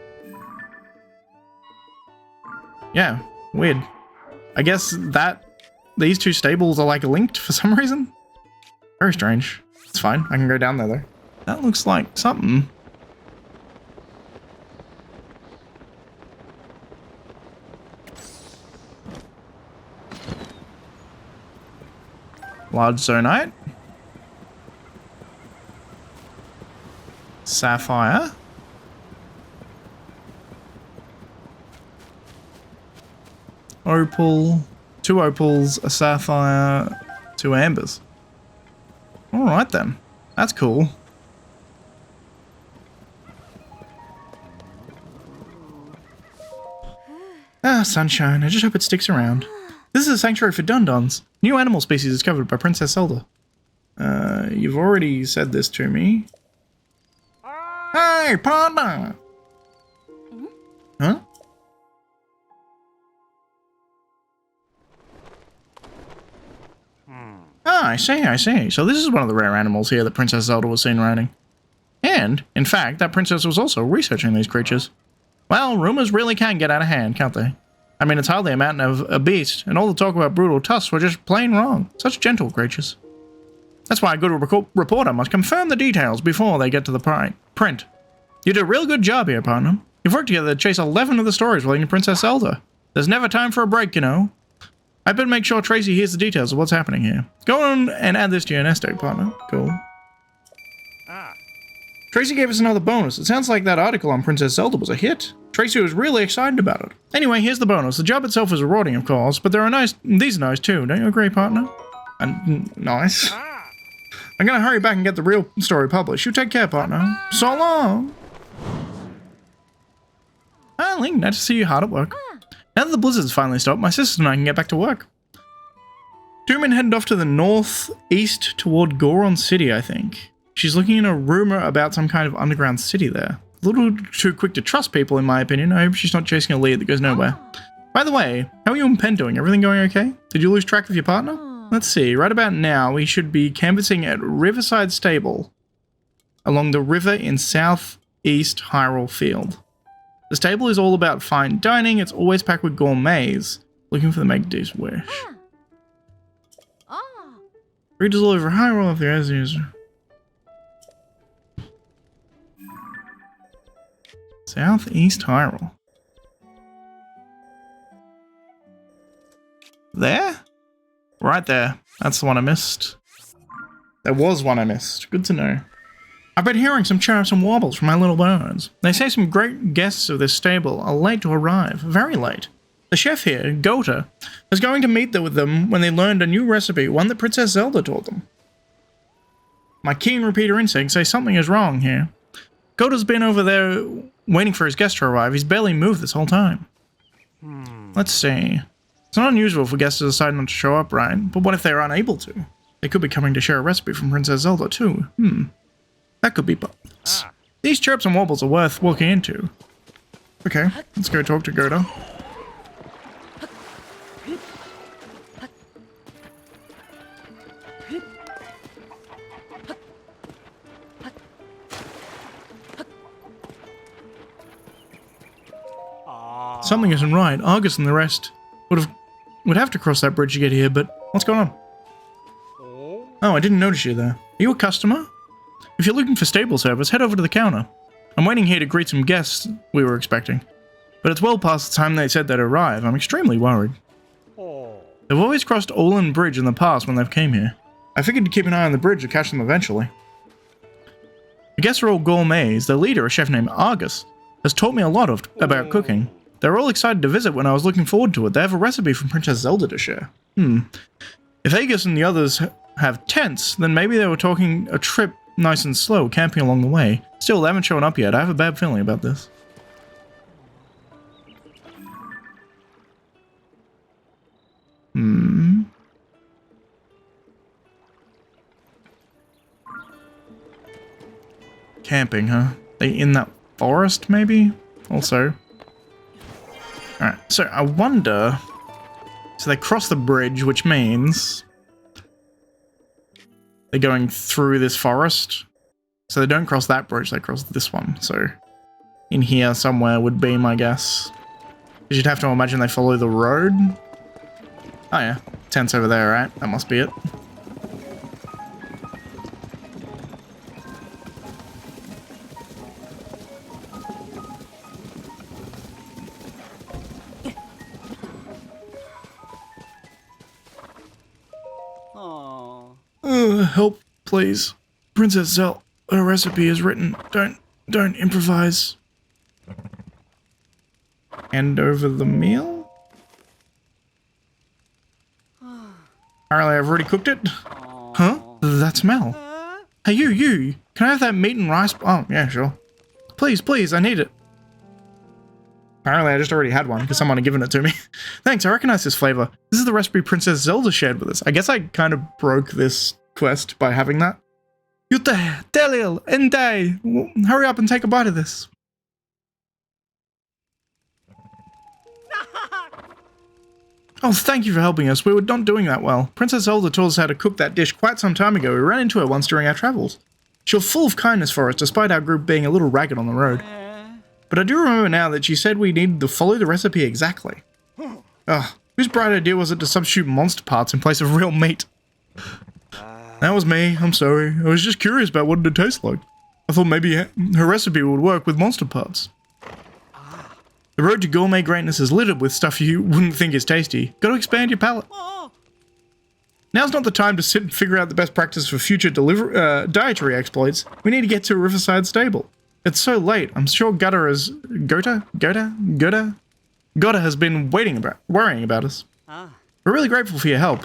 Yeah, weird. I guess that these 2 stables are like linked for some reason. Very strange. It's fine. I can go down there though. That looks like something. Large zonite. Sapphire. Opal. 2 opals, a sapphire, 2 ambers. Alright then. That's cool. Ah, sunshine. I just hope it sticks around. This is a sanctuary for Dondons. New animal species discovered by Princess Zelda. You've already said this to me. Hey, partner! Huh? Ah, I see. So this is one of the rare animals here that Princess Zelda was seen riding. And, in fact, that princess was also researching these creatures. Well, rumors really can get out of hand, can't they? I mean, it's hardly a mountain of a beast, and all the talk about brutal tusks were just plain wrong. Such gentle creatures. That's why a good reporter must confirm the details before they get to the print. You did a real good job here, partner. You've worked together to chase 11 of the stories relating to Princess Zelda. There's never time for a break, you know. I better make sure Tracy hears the details of what's happening here. Go on and add this to your nest egg, partner. Cool. Tracy gave us another bonus. It sounds like that article on Princess Zelda was a hit. Tracy was really excited about it. Anyway, here's the bonus. The job itself is rewarding, of course, but these are nice too. Don't you agree, partner? And nice. I'm gonna hurry back and get the real story published. You take care, partner. So long. Ah, Link, nice to see you hard at work. Now that the blizzard's finally stopped, my sister and I can get back to work. Two men headed off to the northeast toward Goron City, I think. She's looking in a rumor about some kind of underground city there. A little too quick to trust people, in my opinion. I hope she's not chasing a lead that goes nowhere. By the way, how are you and Penn doing? Everything going okay? Did you lose track of your partner? Let's see. Right about now, we should be canvassing at Riverside Stable along the river in southeast Hyrule Field. The stable is all about fine dining. It's always packed with gourmets. Looking for the make dish wish. Free deliver Hyrule if there is a user. Southeast Hyrule. There? Right there. That's the one I missed. There was one I missed. Good to know. I've been hearing some chirps and warbles from my little birds. They say some great guests of this stable are late to arrive. Very late. The chef here, Gota, was going to meet with them when they learned a new recipe, one that Princess Zelda taught them. My keen repeater instincts say something is wrong here. Gota's been over there waiting for his guest to arrive. He's barely moved this whole time. Let's see. It's not unusual for guests to decide not to show up, right? But what if they're unable to? They could be coming to share a recipe from Princess Zelda, too. That could be bugs. These chirps and warbles are worth looking into. Okay, let's go talk to Gota. Something isn't right. Argus and the rest would have to cross that bridge to get here, but what's going on? Oh, I didn't notice you there. Are you a customer? If you're looking for stable service, head over to the counter. I'm waiting here to greet some guests we were expecting. But it's well past the time they said they'd arrive. I'm extremely worried. They've always crossed Olin Bridge in the past when they've came here. I figured to keep an eye on the bridge to catch them eventually. The guests are all gourmets. Their leader, a chef named Argus, has taught me a lot about cooking. They were all excited to visit when I was looking forward to it. They have a recipe from Princess Zelda to share. If Agus and the others have tents, then maybe they were talking a trip nice and slow, camping along the way. Still, they haven't shown up yet. I have a bad feeling about this. Camping, huh? They in that forest, maybe? Also. Alright, so I wonder... So they cross the bridge, which means... They're going through this forest. So they don't cross that bridge, they cross this one. So in here somewhere would be my guess. Because you'd have to imagine they follow the road. Oh yeah, tent's over there, right? That must be it. Help, please. Princess Zelda, her recipe is written. Don't improvise. Hand over the meal? Apparently I've already cooked it. Huh? That smell. Hey, you. Can I have that meat and rice? Oh, yeah, sure. Please, I need it. Apparently I just already had one because someone had given it to me. Thanks, I recognize this flavor. This is the recipe Princess Zelda shared with us. I guess I kind of broke this quest by having that. Yute, Delil, Endai, hurry up and take a bite of this. Oh, thank you for helping us. We were not doing that well. Princess Zelda taught us how to cook that dish quite some time ago. We ran into her once during our travels. She was full of kindness for us, despite our group being a little ragged on the road. But I do remember now that she said we needed to follow the recipe exactly. Ugh, whose bright idea was it to substitute monster parts in place of real meat? That was me, I'm sorry. I was just curious about what it would taste like. I thought maybe her recipe would work with monster parts. The road to gourmet greatness is littered with stuff you wouldn't think is tasty. Got to expand your palate. Now's not the time to sit and figure out the best practice for future dietary exploits. We need to get to a riverside stable. It's so late. I'm sure Gota has been worrying about us. We're really grateful for your help.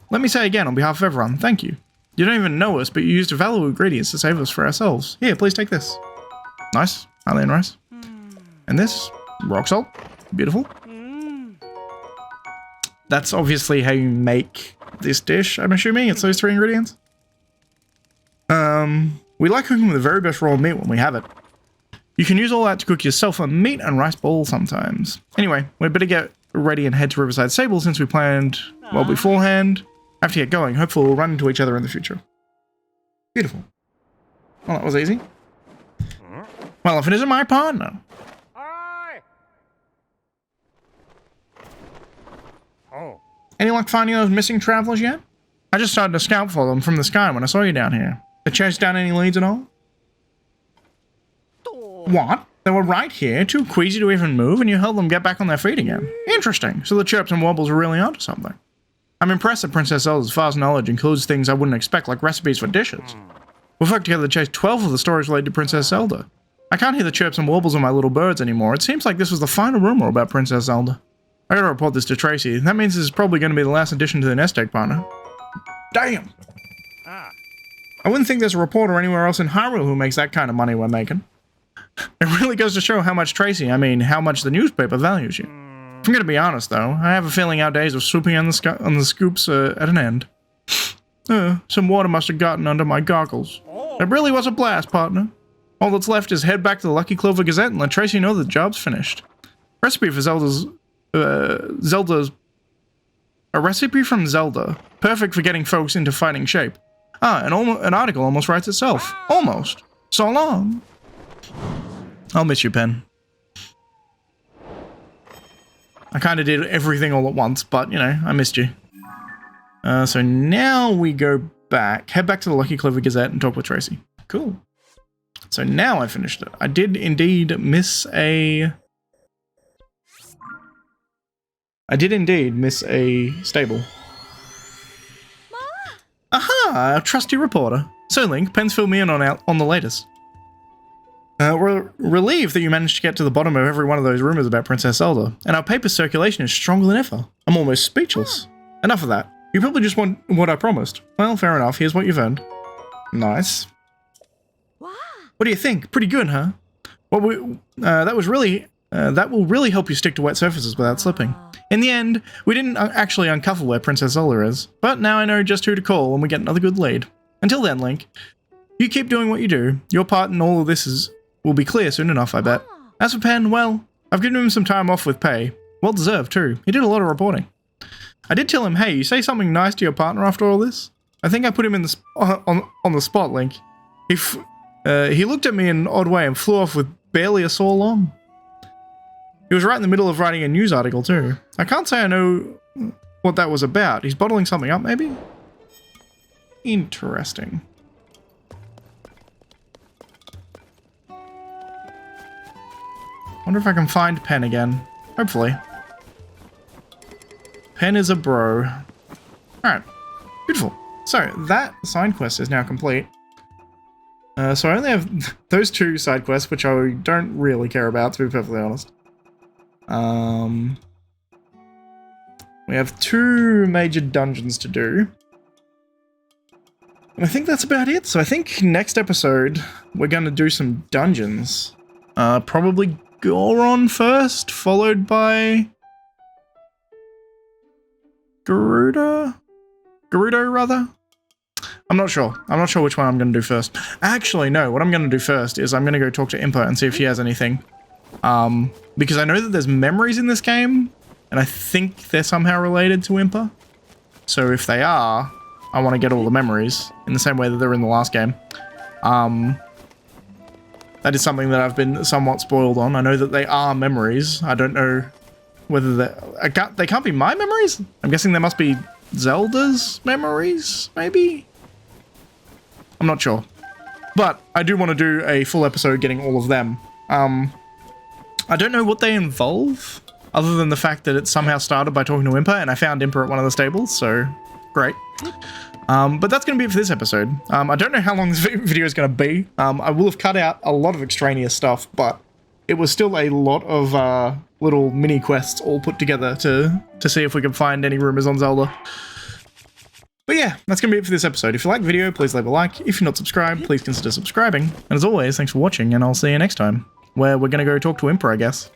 Let me say again on behalf of everyone, thank you. You don't even know us, but you used valuable ingredients to save us for ourselves. Here, please take this. Nice. Alien rice. And this? Rock salt. Beautiful. That's obviously how you make this dish, I'm assuming. It's those 3 ingredients. We like cooking with the very best raw meat when we have it. You can use all that to cook yourself a meat and rice bowl sometimes. Anyway, we'd better get ready and head to Riverside Stable since we planned well beforehand. I have to get going. Hopefully we'll run into each other in the future. Beautiful. Well, that was easy. Well, if it isn't my partner. Aye. Oh. Any luck finding those missing travelers yet? I just started to scout for them from the sky when I saw you down here. They chased down any leads at all? What? They were right here, too queasy to even move, and you helped them get back on their feet again. Interesting. So the chirps and wobbles are really onto something. I'm impressed that Princess Zelda's vast knowledge includes things I wouldn't expect, like recipes for dishes. We've worked together to chase 12 of the stories related to Princess Zelda. I can't hear the chirps and warbles of my little birds anymore. It seems like this was the final rumor about Princess Zelda. I gotta report this to Tracy. That means this is probably going to be the last addition to the nest egg partner. Damn! I wouldn't think there's a reporter anywhere else in Hyrule who makes that kind of money we're making. It really goes to show how much Tracy, how much the newspaper values you. If I'm gonna be honest though, I have a feeling our days of swooping on the scoops are at an end. Some water must have gotten under my goggles. It really was a blast, partner. All that's left is head back to the Lucky Clover Gazette and let Tracy know the job's finished. Recipe for a recipe from Zelda. Perfect for getting folks into fighting shape. An article almost writes itself. Almost. So long. I'll miss you, Penn. I kind of did everything all at once, but, I missed you. So now we go back, head back to the Lucky Clover Gazette and talk with Tracy. Cool. So now I finished it. I did indeed miss a... stable. Aha! A trusty reporter. So, Link, Penn's filled me in on the latest. We're relieved that you managed to get to the bottom of every one of those rumors about Princess Zelda, and our paper circulation is stronger than ever. I'm almost speechless. Enough of that. You probably just want what I promised. Well, fair enough. Here's what you've earned. Nice. What do you think? Pretty good, huh? Well, that will really help you stick to wet surfaces without slipping. In the end, we didn't actually uncover where Princess Zelda is, but now I know just who to call when we get another good lead. Until then, Link, you keep doing what you do. Your part in all of this will be clear soon enough, I bet. As for Penn, well, I've given him some time off with pay. Well deserved, too. He did a lot of reporting. I did tell him, hey, you say something nice to your partner after all this? I think I put him in on the spot, Link. He looked at me in an odd way and flew off with barely a sore lung. He was right in the middle of writing a news article, too. I can't say I know what that was about. He's bottling something up, maybe? Interesting. Wonder if I can find Penn again. Hopefully. Penn is a bro. Alright. Beautiful. So, that side quest is now complete. So I only have those 2 side quests, which I don't really care about, to be perfectly honest. We have 2 major dungeons to do. And I think that's about it. So I think next episode, we're going to do some dungeons. Probably Goron first, followed by... Gerudo, rather? I'm not sure. I'm not sure which one I'm going to do first. Actually, no. What I'm going to do first is I'm going to go talk to Impa and see if she has anything. Because I know that there's memories in this game, and I think they're somehow related to Impa. So if they are, I want to get all the memories in the same way that they're in the last game. That is something that I've been somewhat spoiled on. I know that they are memories. I don't know whether they can't be my memories? I'm guessing they must be Zelda's memories, maybe? I'm not sure. But I do want to do a full episode getting all of them. I don't know what they involve, other than the fact that it somehow started by talking to Impa, and I found Impa at one of the stables, so great. But that's going to be it for this episode. I don't know how long this video is going to be. I will have cut out a lot of extraneous stuff, but it was still a lot of little mini quests all put together to see if we can find any rumors on Zelda. But yeah, that's going to be it for this episode. If you like the video, please leave a like. If you're not subscribed, please consider subscribing. And as always, thanks for watching, and I'll see you next time, where we're going to go talk to Impa, I guess.